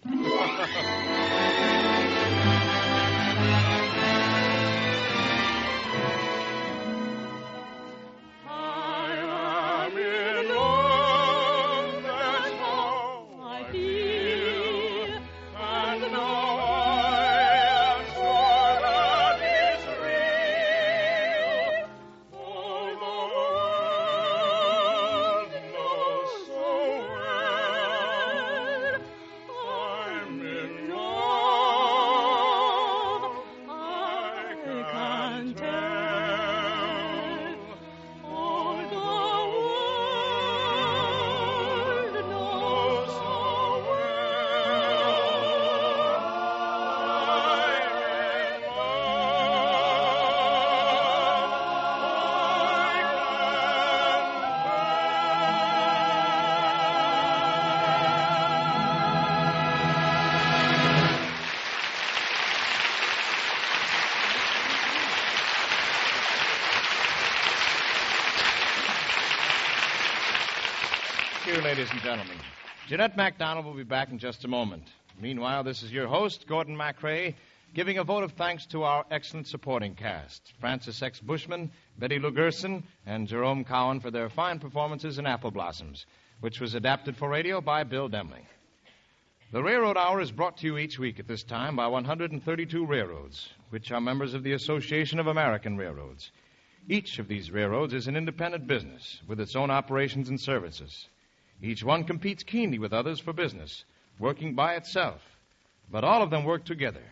Ladies and gentlemen, Jeanette MacDonald will be back in just a moment. Meanwhile, this is your host, Gordon MacRae, giving a vote of thanks to our excellent supporting cast, Francis X. Bushman, Betty Lou Gerson, and Jerome Cowan for their fine performances in Apple Blossoms, which was adapted for radio by Bill Demling. The Railroad Hour is brought to you each week at this time by 132 railroads, which are members of the Association of American Railroads. Each of these railroads is an independent business with its own operations and services. Each one competes keenly with others for business, working by itself. But all of them work together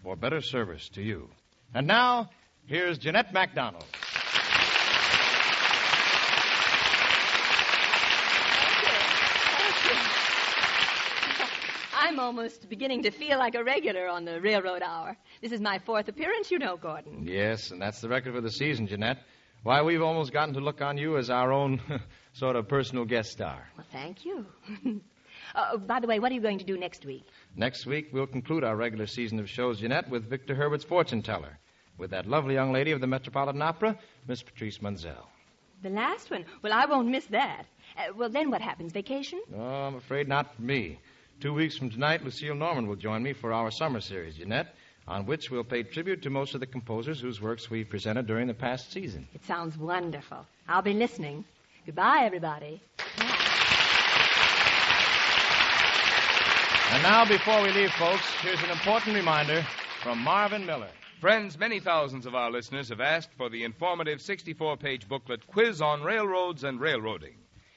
for better service to you. And now, here's Jeanette MacDonald. I'm almost beginning to feel like a regular on the Railroad Hour. This is my fourth appearance, you know, Gordon. Yes, and that's the record for the season, Jeanette. Why, we've almost gotten to look on you as our own sort of personal guest star. Well, thank you. By the way, what are you going to do next week? Next week, we'll conclude our regular season of shows, Jeanette, with Victor Herbert's Fortune Teller, with that lovely young lady of the Metropolitan Opera, Miss Patrice Munzel. The last one? Well, I won't miss that. Well, then what happens? Vacation? No, I'm afraid not for me. 2 weeks from tonight, Lucille Norman will join me for our summer series, Jeanette, on which we'll pay tribute to most of the composers whose works we presented during the past season. It sounds wonderful. I'll be listening. Goodbye, everybody. And now, before we leave, folks, here's an important reminder from Marvin Miller. Friends, many thousands of our listeners have asked for the informative 64-page booklet, Quiz on Railroads and Railroading.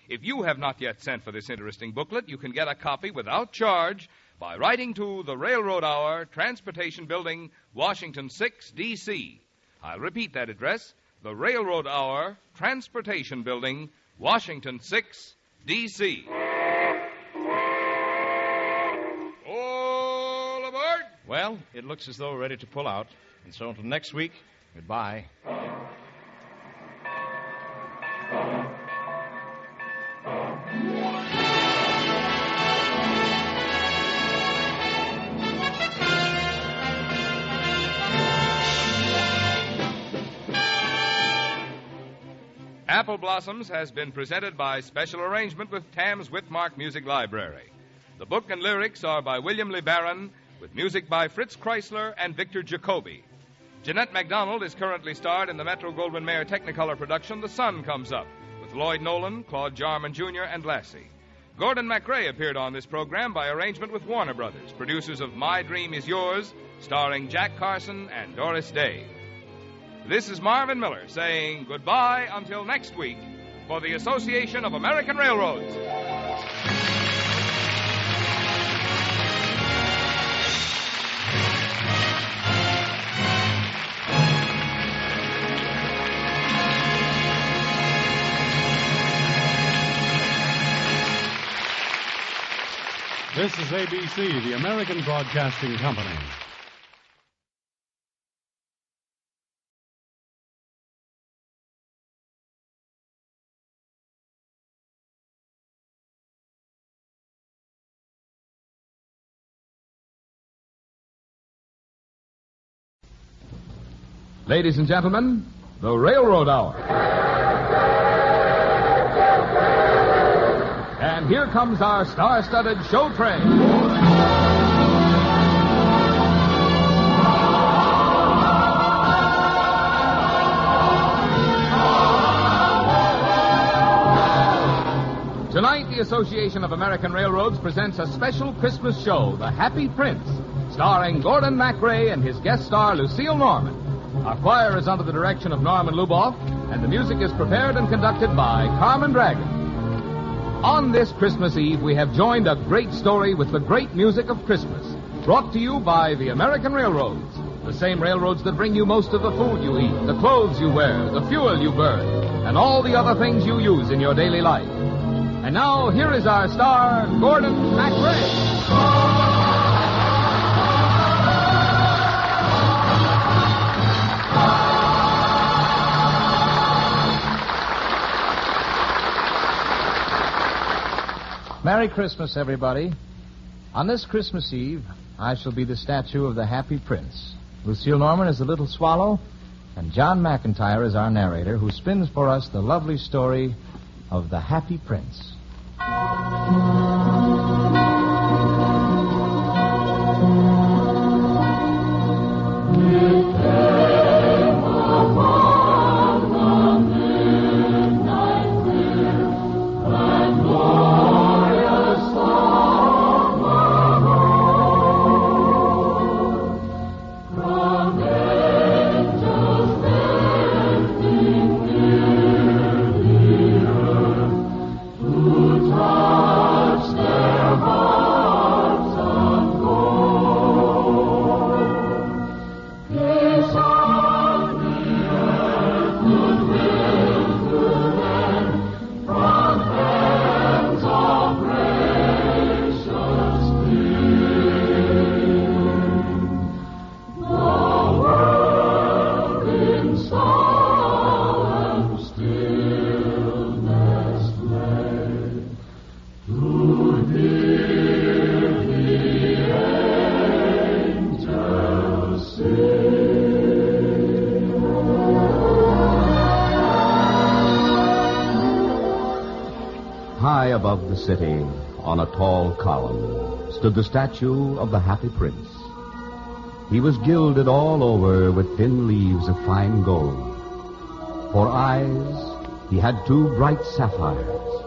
If you have not yet sent for this interesting booklet, you can get a copy without charge by writing to the Railroad Hour, Transportation Building, Washington 6, D.C. I'll repeat that address, the Railroad Hour, Transportation Building, Washington 6, D.C. All aboard! Well, it looks as though we're ready to pull out. And so until next week, goodbye. Apple Blossoms has been presented by special arrangement with Tams Whitmark Music Library. The book and lyrics are by William LeBaron, with music by Fritz Kreisler and Victor Jacobi. Jeanette MacDonald is currently starred in the Metro-Goldwyn-Mayer Technicolor production The Sun Comes Up, with Lloyd Nolan, Claude Jarman Jr., and Lassie. Gordon MacRae appeared on this program by arrangement with Warner Brothers, producers of My Dream Is Yours, starring Jack Carson and Doris Day. This is Marvin Miller saying goodbye until next week for the Association of American Railroads. This is ABC, the American Broadcasting Company. Ladies and gentlemen, the Railroad Hour. And here comes our star-studded show train. Tonight, the Association of American Railroads presents a special Christmas show, The Happy Prince, starring Gordon MacRae and his guest star, Lucille Norman. Our choir is under the direction of Norman Luboff, and the music is prepared and conducted by Carmen Dragon. On this Christmas Eve, we have joined a great story with the great music of Christmas, brought to you by the American Railroads, the same railroads that bring you most of the food you eat, the clothes you wear, the fuel you burn, and all the other things you use in your daily life. And now, here is our star, Gordon MacRae. Merry Christmas, everybody. On this Christmas Eve, I shall be the statue of the Happy Prince. Lucille Norman is the little swallow, and John McIntyre is our narrator, who spins for us the lovely story of the Happy Prince. High above the city, on a tall column, stood the statue of the Happy Prince. He was gilded all over with thin leaves of fine gold. For eyes, he had 2 bright sapphires,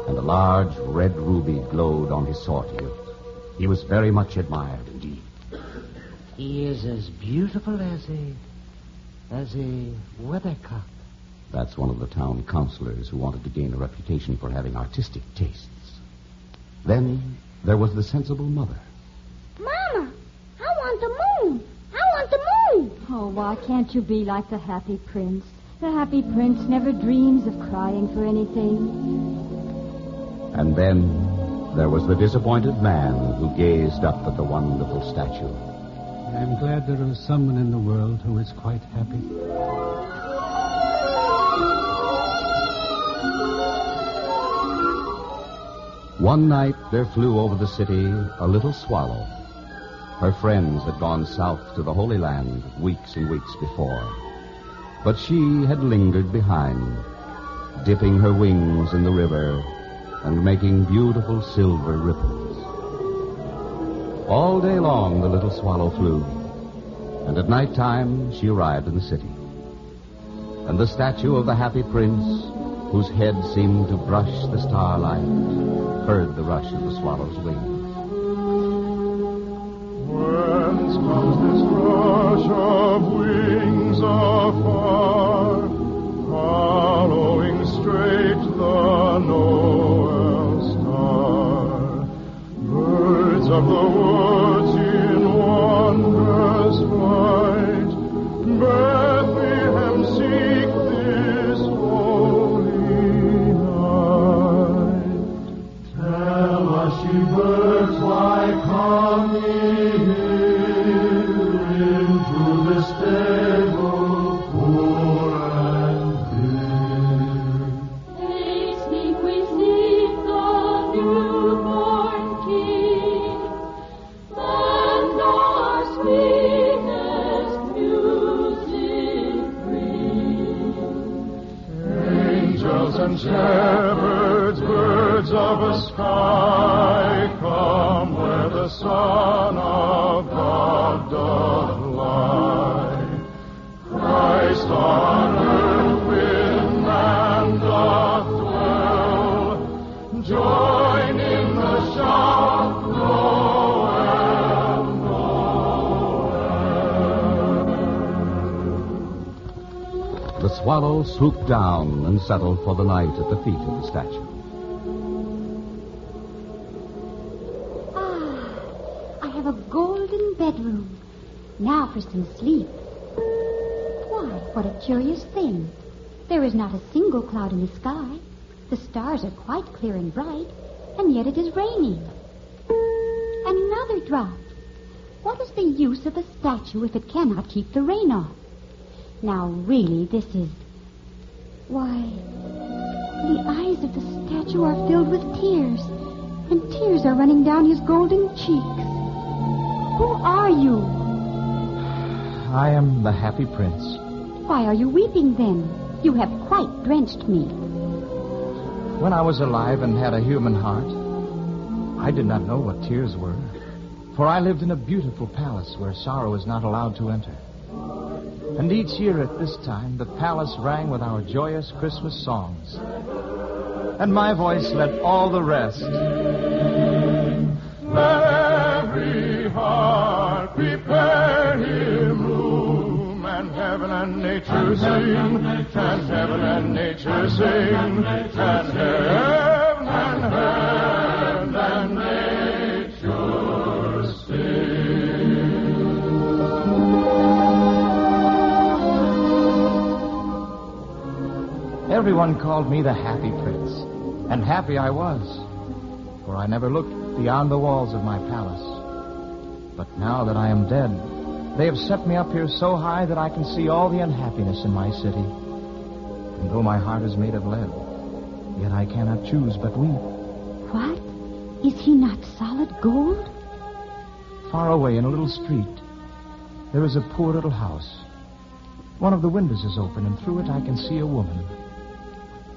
and a large red ruby glowed on his sword hilt. He was very much admired indeed. He is as beautiful as a weathercock. That's one of the town councilors who wanted to gain a reputation for having artistic tastes. Then there was the sensible mother. Mama, I want the moon. I want the moon. Oh, why can't you be like the Happy Prince? The Happy Prince never dreams of crying for anything. And then there was the disappointed man who gazed up at the wonderful statue. I'm glad there is someone in the world who is quite happy. One night there flew over the city a little swallow. Her friends had gone south to the Holy Land weeks and weeks before. But she had lingered behind, dipping her wings in the river and making beautiful silver ripples. All day long the little swallow flew, and at night time she arrived in the city. And the statue of the Happy Prince, whose head seemed to brush the starlight, heard the rush of the swallow's wings. Whence comes this rush of wings afar, following straight the Noel star? Birds of the woods in wondrous flight, Bethlehem seek this holy night. Tell us, ye birds, why and shepherds, birds of the sky, come where the Son of God doth lie. Christ on earth with man doth dwell, join in the shout, Noel, Noel. The swallow swooped down and settled for the night at the feet of the statue. I have a golden bedroom. Now for some sleep. Why, what a curious thing. There is not a single cloud in the sky. The stars are quite clear and bright, and yet it is raining. Another drop. What is the use of a statue if it cannot keep the rain off? Now, really, this is... Why, the eyes of the statue are filled with tears, and tears are running down his golden cheeks. Who are you? I am the happy prince. Why are you weeping, then? You have quite drenched me. When I was alive and had a human heart, I did not know what tears were, for I lived in a beautiful palace where sorrow is not allowed to enter. And each year at this time, the palace rang with our joyous Christmas songs. And my voice led all the rest. Let every heart prepare him room, and heaven and nature sing, and heaven and nature sing, and heaven and nature sing. Everyone called me the happy prince, and happy I was, for I never looked beyond the walls of my palace. But now that I am dead, they have set me up here so high that I can see all the unhappiness in my city. And though my heart is made of lead, yet I cannot choose but weep. What? Is he not solid gold? Far away in a little street, there is a poor little house. One of the windows is open, and through it I can see a woman.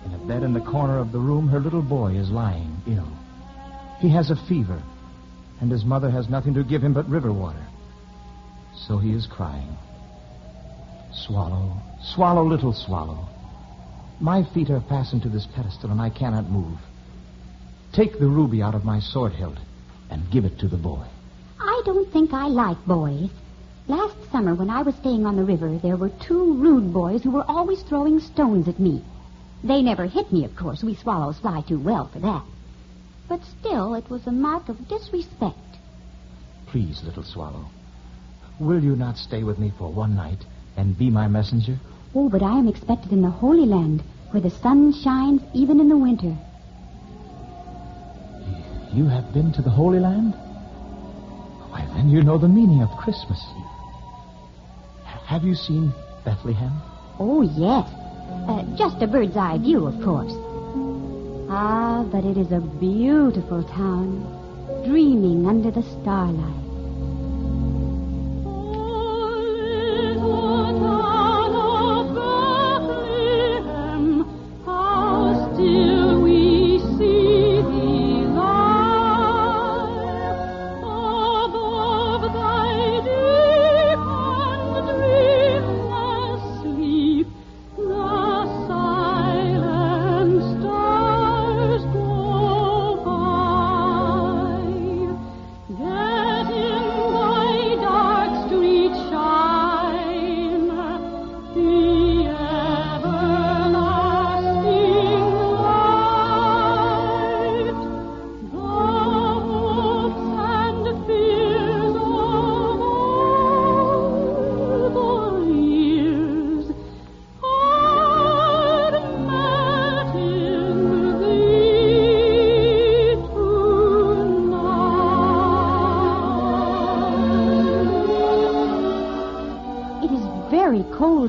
In a bed in the corner of the room, her little boy is lying ill. He has a fever, and his mother has nothing to give him but river water. So he is crying. Swallow, swallow, little swallow. My feet are fastened to this pedestal, and I cannot move. Take the ruby out of my sword hilt and give it to the boy. I don't think I like boys. Last summer, when I was staying on the river, there were 2 rude boys who were always throwing stones at me. They never hit me, of course. We swallows fly too well for that. But still, it was a mark of disrespect. Please, little swallow, will you not stay with me for one night and be my messenger? Oh, but I am expected in the Holy Land, where the sun shines even in the winter. You have been to the Holy Land? Why, then you know the meaning of Christmas. Have you seen Bethlehem? Oh, yes. Just a bird's eye view, of course. Ah, but it is a beautiful town, dreaming under the starlight.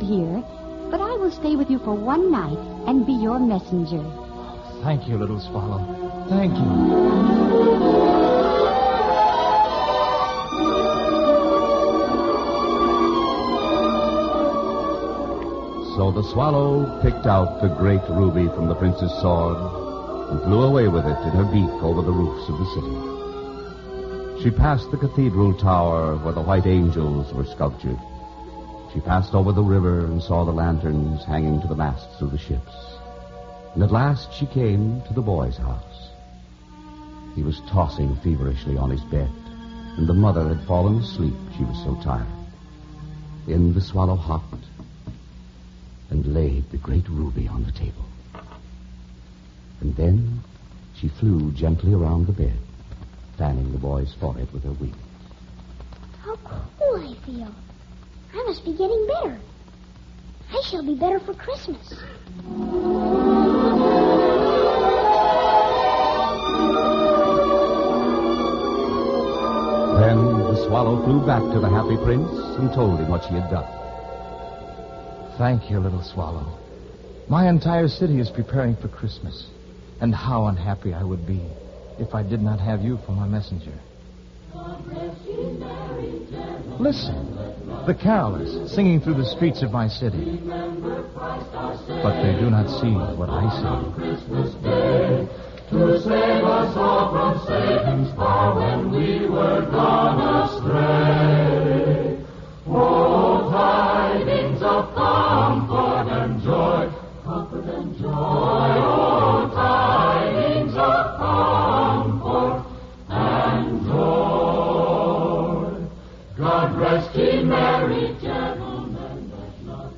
Here, but I will stay with you for one night and be your messenger. Thank you, little swallow. Thank you. So the swallow picked out the great ruby from the prince's sword and flew away with it in her beak over the roofs of the city. She passed the cathedral tower where the white angels were sculptured. She passed over the river and saw the lanterns hanging to the masts of the ships. And at last she came to the boy's house. He was tossing feverishly on his bed, and the mother had fallen asleep, she was so tired. In the swallow hopped and laid the great ruby on the table. And then she flew gently around the bed, fanning the boy's forehead with her wings. How cool I feel. I must be getting better. I shall be better for Christmas. Then the swallow flew back to the happy prince and told him what she had done. Thank you, little swallow. My entire city is preparing for Christmas. And how unhappy I would be if I did not have you for my messenger. Listen, the carolers singing through the streets of my city. But they do not see what I see. To save us all from Satan's power when we were gone astray. Oh, tidings of comfort and joy, comfort and joy. Oh, tidings of comfort and joy. God rest ye merry gentlemen.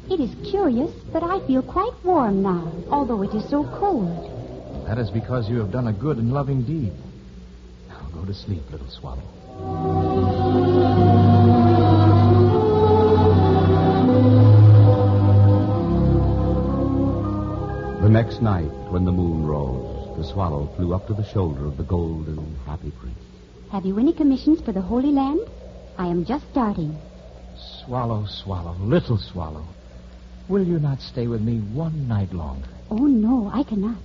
It is curious, but I feel quite warm now, although it is so cold. That is because you have done a good and loving deed. Now go to sleep, little swallow. The next night, when the moon rose, the swallow flew up to the shoulder of the golden, happy prince. Have you any commissions for the Holy Land? I am just starting. Swallow, swallow, little swallow. Will you not stay with me one night longer? Oh, no, I cannot.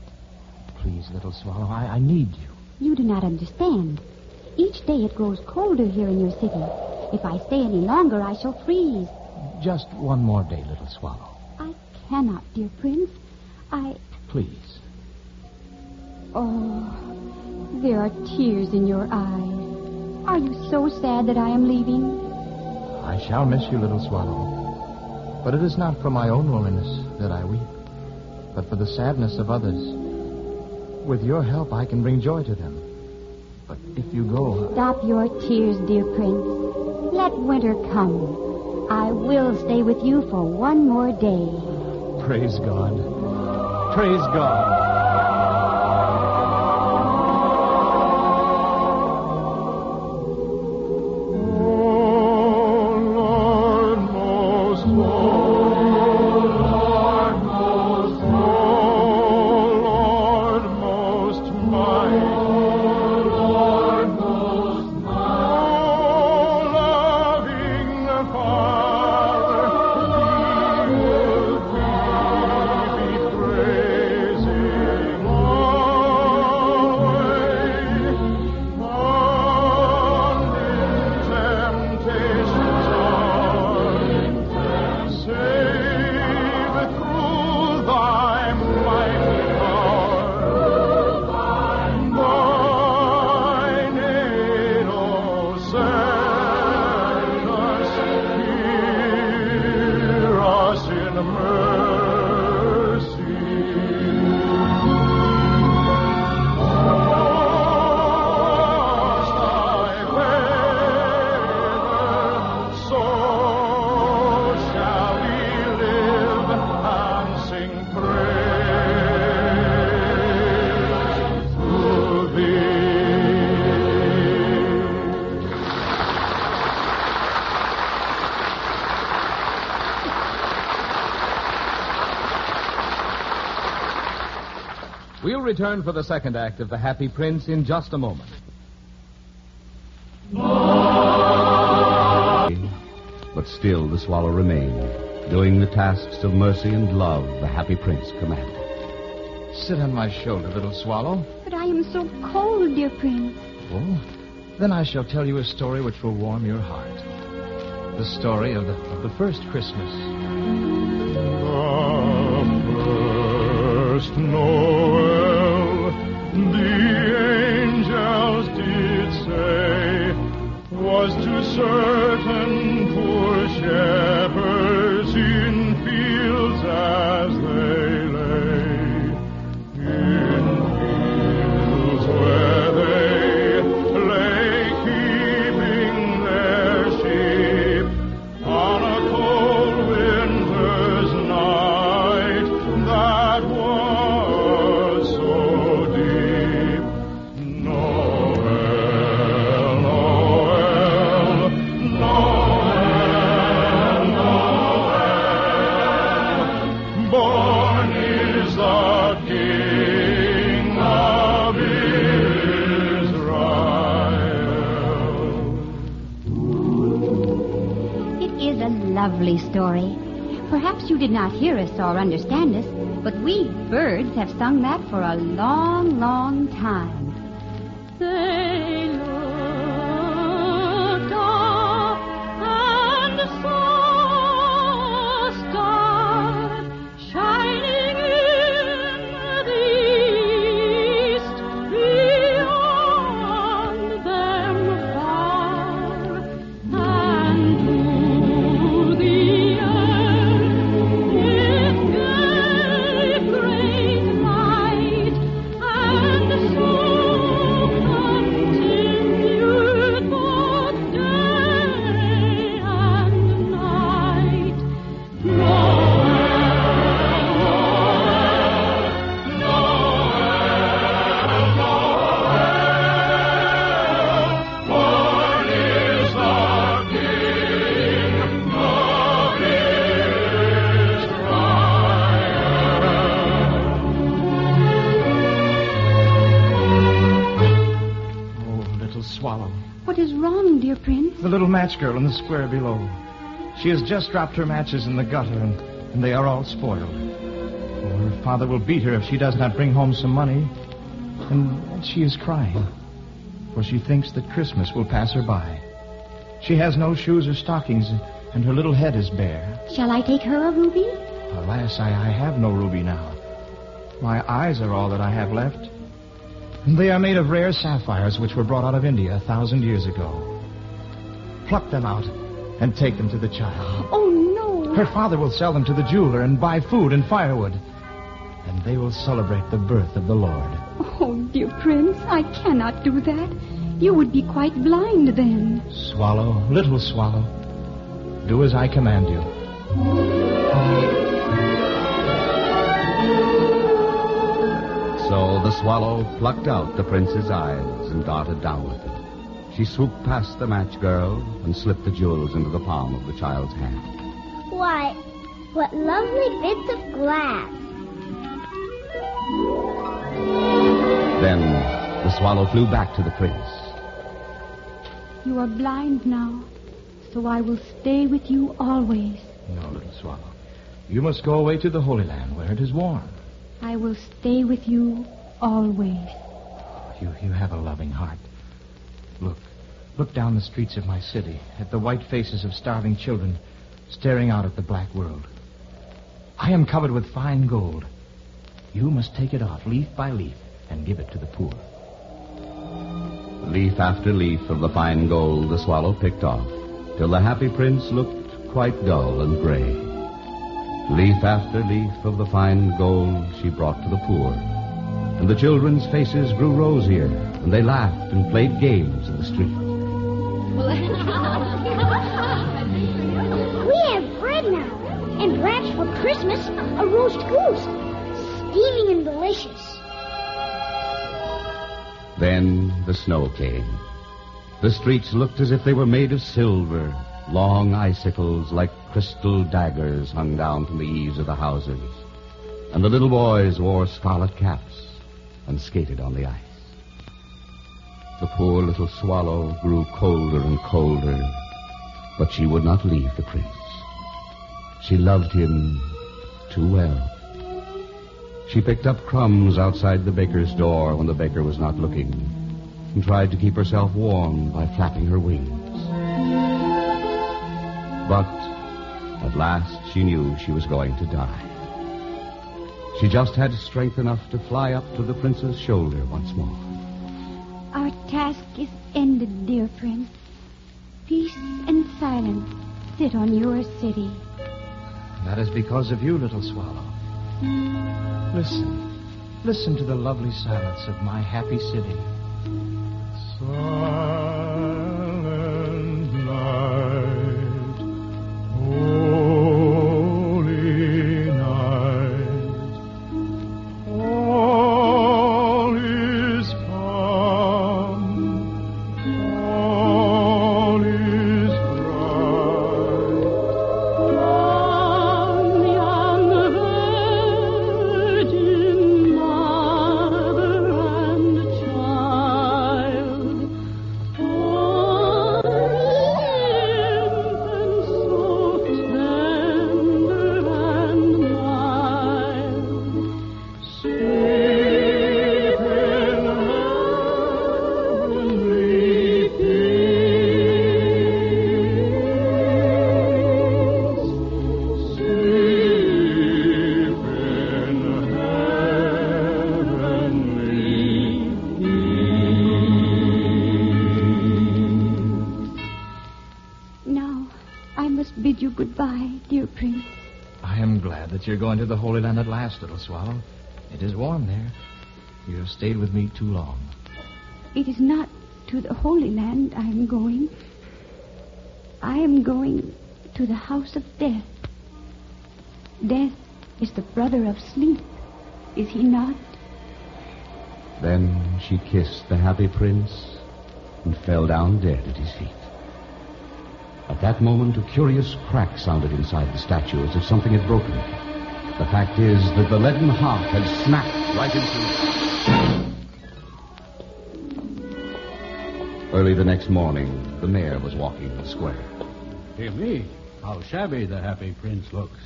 Please, little swallow, I need you. You do not understand. Each day it grows colder here in your city. If I stay any longer, I shall freeze. Just one more day, little swallow. I cannot, dear Prince. Please. Oh, there are tears in your eyes. Are you so sad that I am leaving? I shall miss you, little swallow. But it is not for my own loneliness that I weep, but for the sadness of others. With your help, I can bring joy to them. But if you go... Stop your tears, dear Prince. Let winter come. I will stay with you for one more day. Praise God. Praise God. We'll return for the second act of The Happy Prince in just a moment. But still the swallow remained, doing the tasks of mercy and love the happy prince commanded. Sit on my shoulder, little swallow. But I am so cold, dear Prince. Oh, then I shall tell you a story which will warm your heart. The story of the first Christmas. Noel, the angels did say, was to certain poor shepherds in fields as they lay, in fields where they lay keeping their sheep on a cold winter's night that was so deep. Noel, Noel, Noel, Noel, born is the King of Israel. It is a lovely story. Perhaps you did not hear us or understand us, but we birds have sung that for a long, long time. They looked up and saw a star shining in the east, beyond them far, and to the earth it gave great light, and so continued both day and night. Born is the King of Israel. Oh, little swallow. What is wrong, dear Prince? The little match girl in the square below. She has just dropped her matches in the gutter, and they are all spoiled. Oh, her father will beat her if she does not bring home some money. And she is crying, for she thinks that Christmas will pass her by. She has no shoes or stockings, and her little head is bare. Shall I take her a ruby? Alas, I have no ruby now. My eyes are all that I have left. And they are made of rare sapphires which were brought out of India 1,000 years ago. Pluck them out and take them to the child. Oh, no. Her father will sell them to the jeweler and buy food and firewood. And they will celebrate the birth of the Lord. Oh, dear Prince, I cannot do that. You would be quite blind then. Swallow, little swallow, do as I command you. So the swallow plucked out the prince's eyes and darted down with them. She swooped past the match girl and slipped the jewels into the palm of the child's hand. Why, what lovely bits of glass. Then the swallow flew back to the prince. You are blind now, so I will stay with you always. No, little swallow. You must go away to the Holy Land where it is warm. I will stay with you always. You have a loving heart. Look down the streets of my city at the white faces of starving children staring out at the black world. I am covered with fine gold. You must take it off leaf by leaf and give it to the poor. Leaf after leaf of the fine gold the swallow picked off, till the happy prince looked quite dull and gray. Leaf after leaf of the fine gold she brought to the poor, and the children's faces grew rosier, and they laughed and played games in the street. We have bread now, and perhaps for Christmas, a roast goose, steaming and delicious. Then the snow came. The streets looked as if they were made of silver. Long icicles like crystal daggers hung down from the eaves of the houses. And the little boys wore scarlet caps and skated on the ice. The poor little swallow grew colder and colder, but she would not leave the prince. She loved him too well. She picked up crumbs outside the baker's door when the baker was not looking, and tried to keep herself warm by flapping her wings. But at last she knew she was going to die. She just had strength enough to fly up to the prince's shoulder once more. Our task is ended, dear prince. Peace and silence sit on your city. That is because of you, little swallow. Listen. Listen to the lovely silence of my happy city. Silent night, holy night, all is calm, all is bright. Young virgin mother and child, poor infant so tender and mild, sleep in heavenly peace, sleep in Now, I must bid you goodbye, dear prince. I am glad that you're going to the Holy Land at last, little swallow. It is warm there. You have stayed with me too long. It is not to the Holy Land I am going. I am going to the house of death. Death is the brother of sleep, is he not? Then she kissed the happy prince and fell down dead at his feet. At that moment, a curious crack sounded inside the statue as if something had broken. The fact is that the leaden heart had snapped right into it. Early the next morning, the mayor was walking the square. Dear me, how shabby the happy prince looks.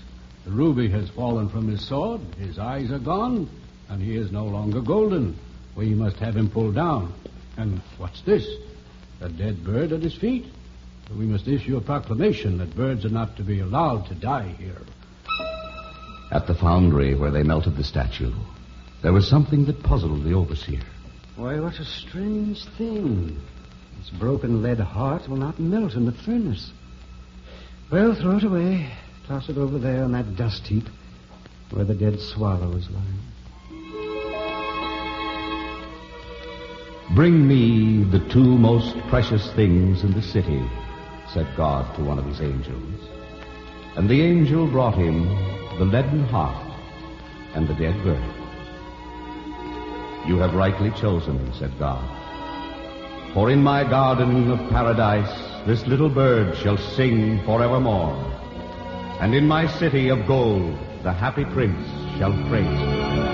The ruby has fallen from his sword, his eyes are gone, and he is no longer golden. We must have him pulled down. And what's this? A dead bird at his feet? We must issue a proclamation that birds are not to be allowed to die here. At the foundry where they melted the statue, there was something that puzzled the overseer. Why, what a strange thing. This broken lead heart will not melt in the furnace. Well, throw it away. Toss it over there on that dust heap where the dead swallow is lying. Bring me the two most precious things in the city, said God to one of his angels. And the angel brought him the leaden heart and the dead bird. You have rightly chosen, said God. For in my garden of paradise this little bird shall sing forevermore. And in my city of gold the happy prince shall praise me.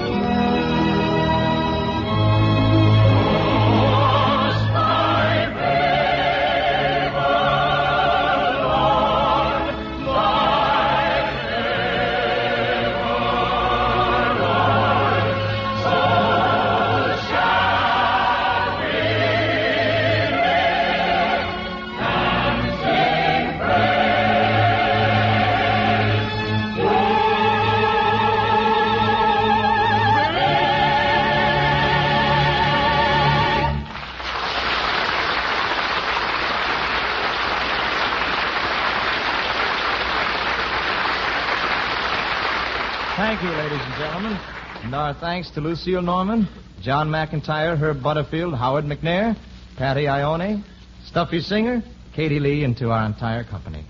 Thank you, ladies and gentlemen. And our thanks to Lucille Norman, John McIntyre, Herb Butterfield, Howard McNair, Patty Ione, Stuffy Singer, Katie Lee, and to our entire company.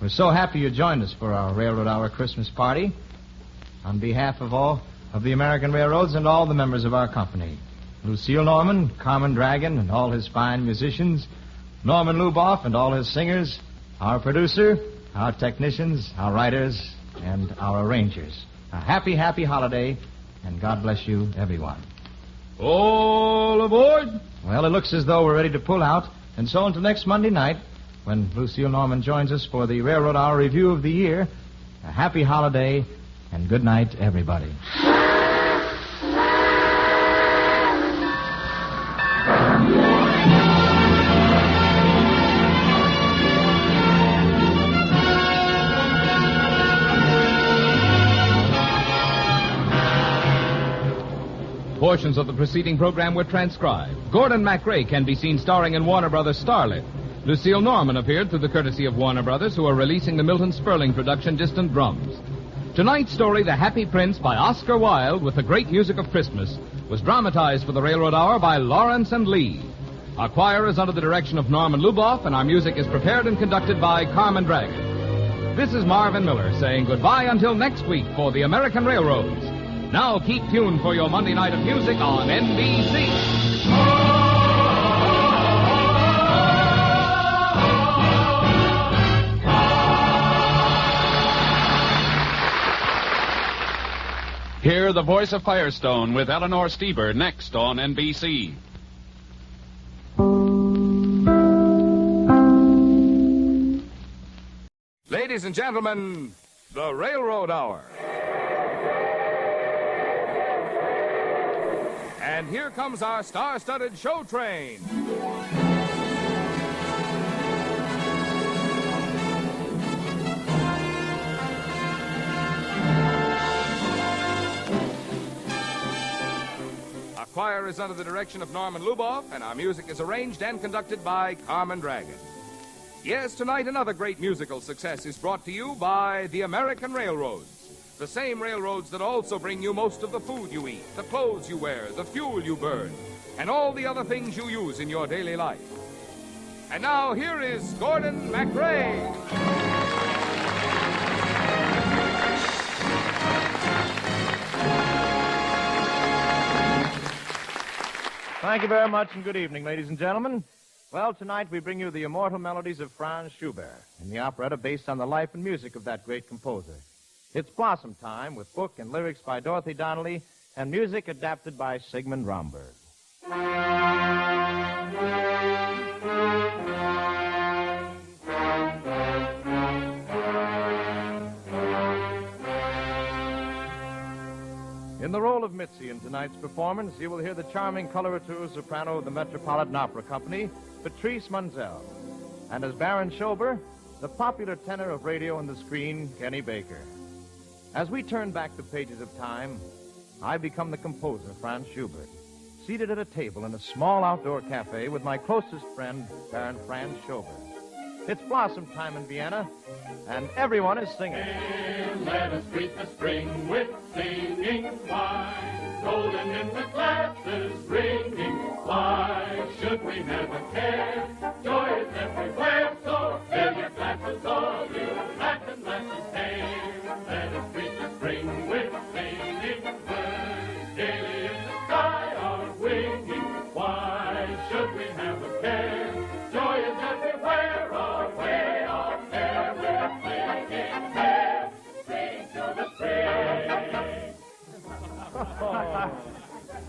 We're so happy you joined us for our Railroad Hour Christmas party. On behalf of all of the American Railroads and all the members of our company, Lucille Norman, Carmen Dragon, and all his fine musicians, Norman Luboff and all his singers, our producer, our technicians, our writers, and our arrangers. A happy, happy holiday, and God bless you, everyone. All aboard! Well, it looks as though we're ready to pull out, and so until next Monday night, when Lucille Norman joins us for the Railroad Hour Review of the Year, a happy holiday, and good night, everybody. Portions of the preceding program were transcribed. Gordon MacRae can be seen starring in Warner Brothers' Starlet. Lucille Norman appeared through the courtesy of Warner Brothers, who are releasing the Milton Sperling production Distant Drums. Tonight's story, The Happy Prince, by Oscar Wilde, with the great music of Christmas, was dramatized for the Railroad Hour by Lawrence and Lee. Our choir is under the direction of Norman Luboff, and our music is prepared and conducted by Carmen Dragon. This is Marvin Miller saying goodbye until next week for the American Railroads. Now keep tuned for your Monday night of music on NBC. Hear the voice of Firestone with Eleanor Steber next on NBC. Ladies and gentlemen, the Railroad Hour. And here comes our star-studded show train. Our choir is under the direction of Norman Luboff, and our music is arranged and conducted by Carmen Dragon. Yes, tonight another great musical success is brought to you by the American Railroads. The same railroads that also bring you most of the food you eat, the clothes you wear, the fuel you burn, and all the other things you use in your daily life. And now here is Gordon MacRae. Thank you very much, and good evening, ladies and gentlemen. Well, tonight we bring you the immortal melodies of Franz Schubert in the operetta based on the life and music of that great composer. It's Blossom Time with book and lyrics by Dorothy Donnelly and music adapted by Sigmund Romberg. In the role of Mitzi in tonight's performance, you will hear the charming coloratura soprano of the Metropolitan Opera Company, Patrice Munzel. And as Baron Schober, the popular tenor of radio and the screen, Kenny Baker. As we turn back the pages of time, I become the composer, Franz Schubert, seated at a table in a small outdoor cafe with my closest friend, Baron Franz Schober. It's Blossom Time in Vienna, and everyone is singing. Let us greet the spring with singing wine, golden in the glasses ringing. Why should we never care? Joy is everywhere, so fill your glasses or you laugh and lasses hair. Let us greet the spring with singing words, gaily in the sky are winging. Why should we never care? Joy is everywhere, away on there, we're singing there. Spring to the spring.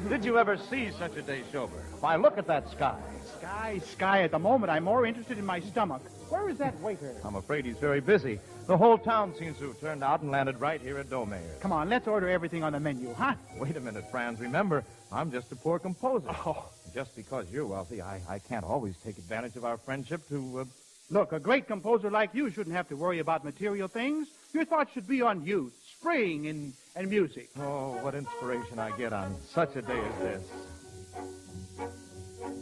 Did you ever see such a day, Schober? Why, look at that sky. Sky. At the moment, I'm more interested in my stomach. Where is that waiter? I'm afraid he's very busy. The whole town seems to have turned out and landed right here at Domayer. Come on, let's order everything on the menu, huh? Wait a minute, Franz. Remember, I'm just a poor composer. Oh. Just because you're wealthy, I can't always take advantage of our friendship to, Look, a great composer like you shouldn't have to worry about material things. Your thoughts should be on youth, spring, and music. Oh, what inspiration I get on such a day as this.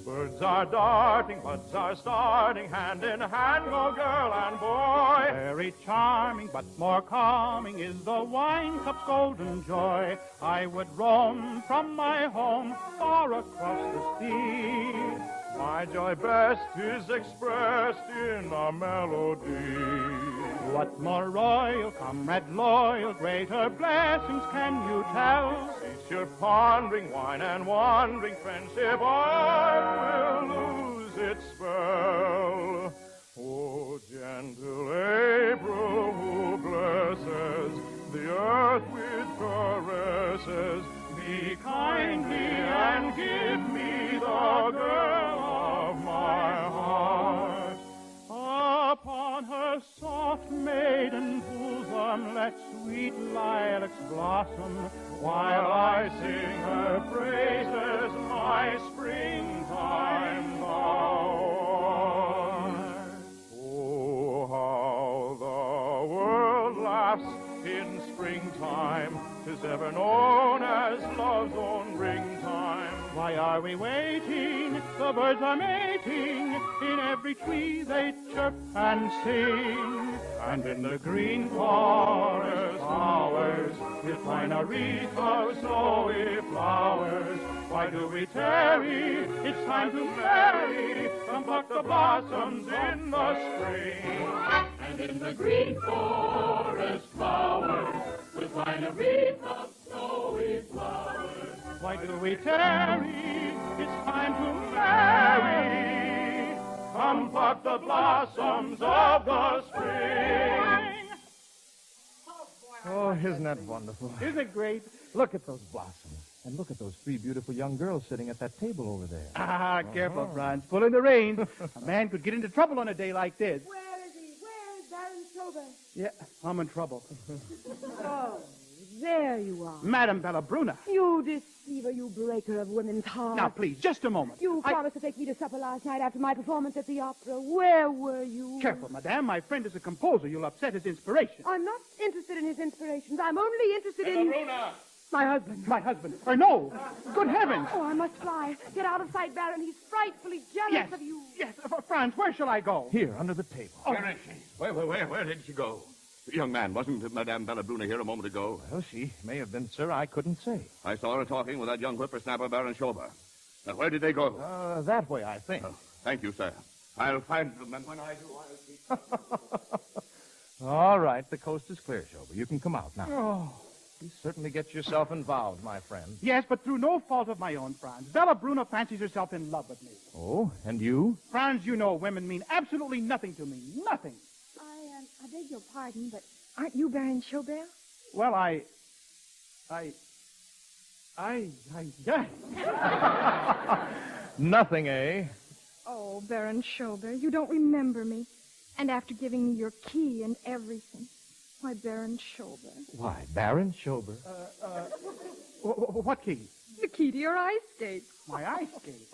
Birds are darting, buds are starting, hand in hand go girl and boy. Very charming, but more calming is the wine cup's golden joy. I would roam from my home far across the sea. My joy best is expressed in a melody. What more royal, comrade loyal, greater blessings can you tell? Cease your pondering, wine and wandering, friendship art will lose its spell. Oh, gentle April, who blesses the earth with caresses, be kindly and give me the girl of my heart. Upon her soft maiden bosom let sweet lilacs blossom, while I sing her praises, my springtime thou. Oh, how the world laughs in springtime, 'tis ever known as love's own ringtime. Why are we waiting? The birds are mating. In every tree they chirp and sing. And in the green forest flowers, we'll find a wreath of snowy flowers. Why do we tarry? It's time to marry. Come pluck the blossoms in the spring. And in the green forest flowers, we'll find a wreath of snowy flowers. Why do we tarry? It's time to marry. Come pluck the blossoms of the spring. Oh, isn't that wonderful? Isn't it great? Look at those blossoms. And look at those three beautiful young girls sitting at that table over there. Ah, careful, Franz. Pulling the reins. A man could get into trouble on a day like this. Where is he? Where is Baron Schober? Yeah, I'm in trouble. Oh, there you are. Madame Bellabruna. You deceiver, you breaker of women's hearts. Now, please, just a moment. You promised to take me to supper last night after my performance at the opera. Where were you? Careful, madame. My friend is a composer. You'll upset his inspiration. I'm not interested in his inspirations. I'm only interested in... Bellabruna! My husband. My husband. Or no. Good heavens. Oh, I must fly. Get out of sight, Baron. He's frightfully jealous of you. Yes. Franz, where shall I go? Here, under the table. Oh. Where is she? Where did she go? Young man, wasn't Madame Bellabruna here a moment ago? Well, she may have been, sir. I couldn't say. I saw her talking with that young whippersnapper, Baron Schober. Now, where did they go? That way, I think. Oh, thank you, sir. I'll find them, and when I do, I'll see. All right, the coast is clear, Schober. You can come out now. Oh. You certainly get yourself involved, my friend. Yes, but through no fault of my own, Franz. Bellabruna fancies herself in love with me. Oh, and you? Franz, you know women mean absolutely nothing to me. Nothing. I beg your pardon, but aren't you Baron Schober? Well, Nothing, eh? Oh, Baron Schober, you don't remember me. And after giving me your key and everything. Why, Baron Schober. Why, Baron Schober? What key? The key to your ice skate. My ice skate?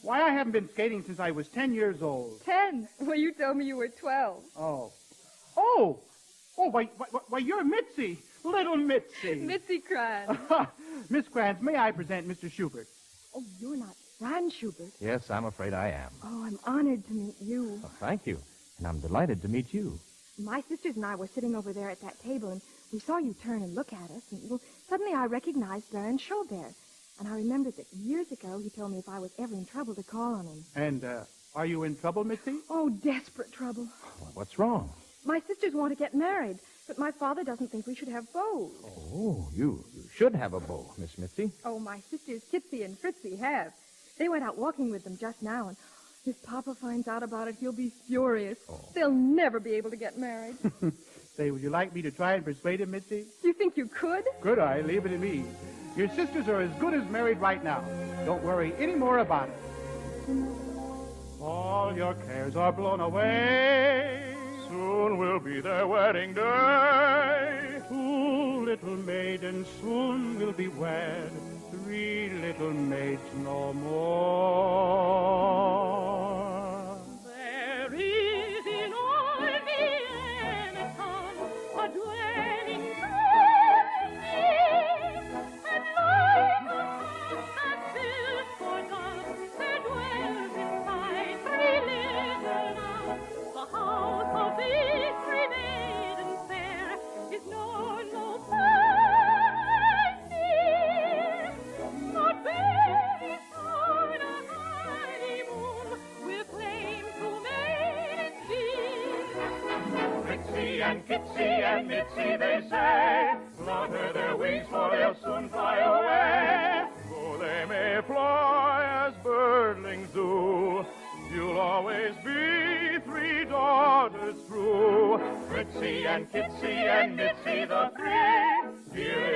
Why, I haven't been skating since I was 10 years old. 10? Well, you told me you were 12. Oh, why, you're Mitzi. Little Mitzi. Mitzi Kranz. Miss Kranz, may I present Mr. Schubert? Oh, you're not Franz Schubert. Yes, I'm afraid I am. Oh, I'm honored to meet you. Oh, thank you. And I'm delighted to meet you. My sisters and I were sitting over there at that table, and we saw you turn and look at us, and well, suddenly I recognized Baron Schober. And I remembered that years ago he told me if I was ever in trouble to call on him. And, are you in trouble, Mitzi? Oh, desperate trouble. Well, what's wrong? My sisters want to get married, but my father doesn't think we should have bows. Oh, you should have a beau, Miss Mitzi. Oh, my sisters Kitsy and Fritzy have. They went out walking with them just now, and if Papa finds out about it, he'll be furious. Oh. They'll never be able to get married. Say, would you like me to try and persuade him, Mitzi? Do you think you could? Could I? Leave it to me. Your sisters are as good as married right now. Don't worry any more about it. All your cares are blown away. Soon will be their wedding day. 2 little maidens soon will be wed. 3 little maids no more. There is in all Vienna town a dwelling place, and like a house that's built for doves, there dwells inside 3 little nuns. The house of these 3 maidens fair is known no far and near. Not very soon a honeymoon will claim 2 maidens dear. Fritzy and Kitsy and Mitzi, they say, flutter their wings, for they'll soon fly away. Though they may fly as birdlings do, you'll always be 3 daughters true. Fritzy and Kitsy and Mitzi, the 3, dear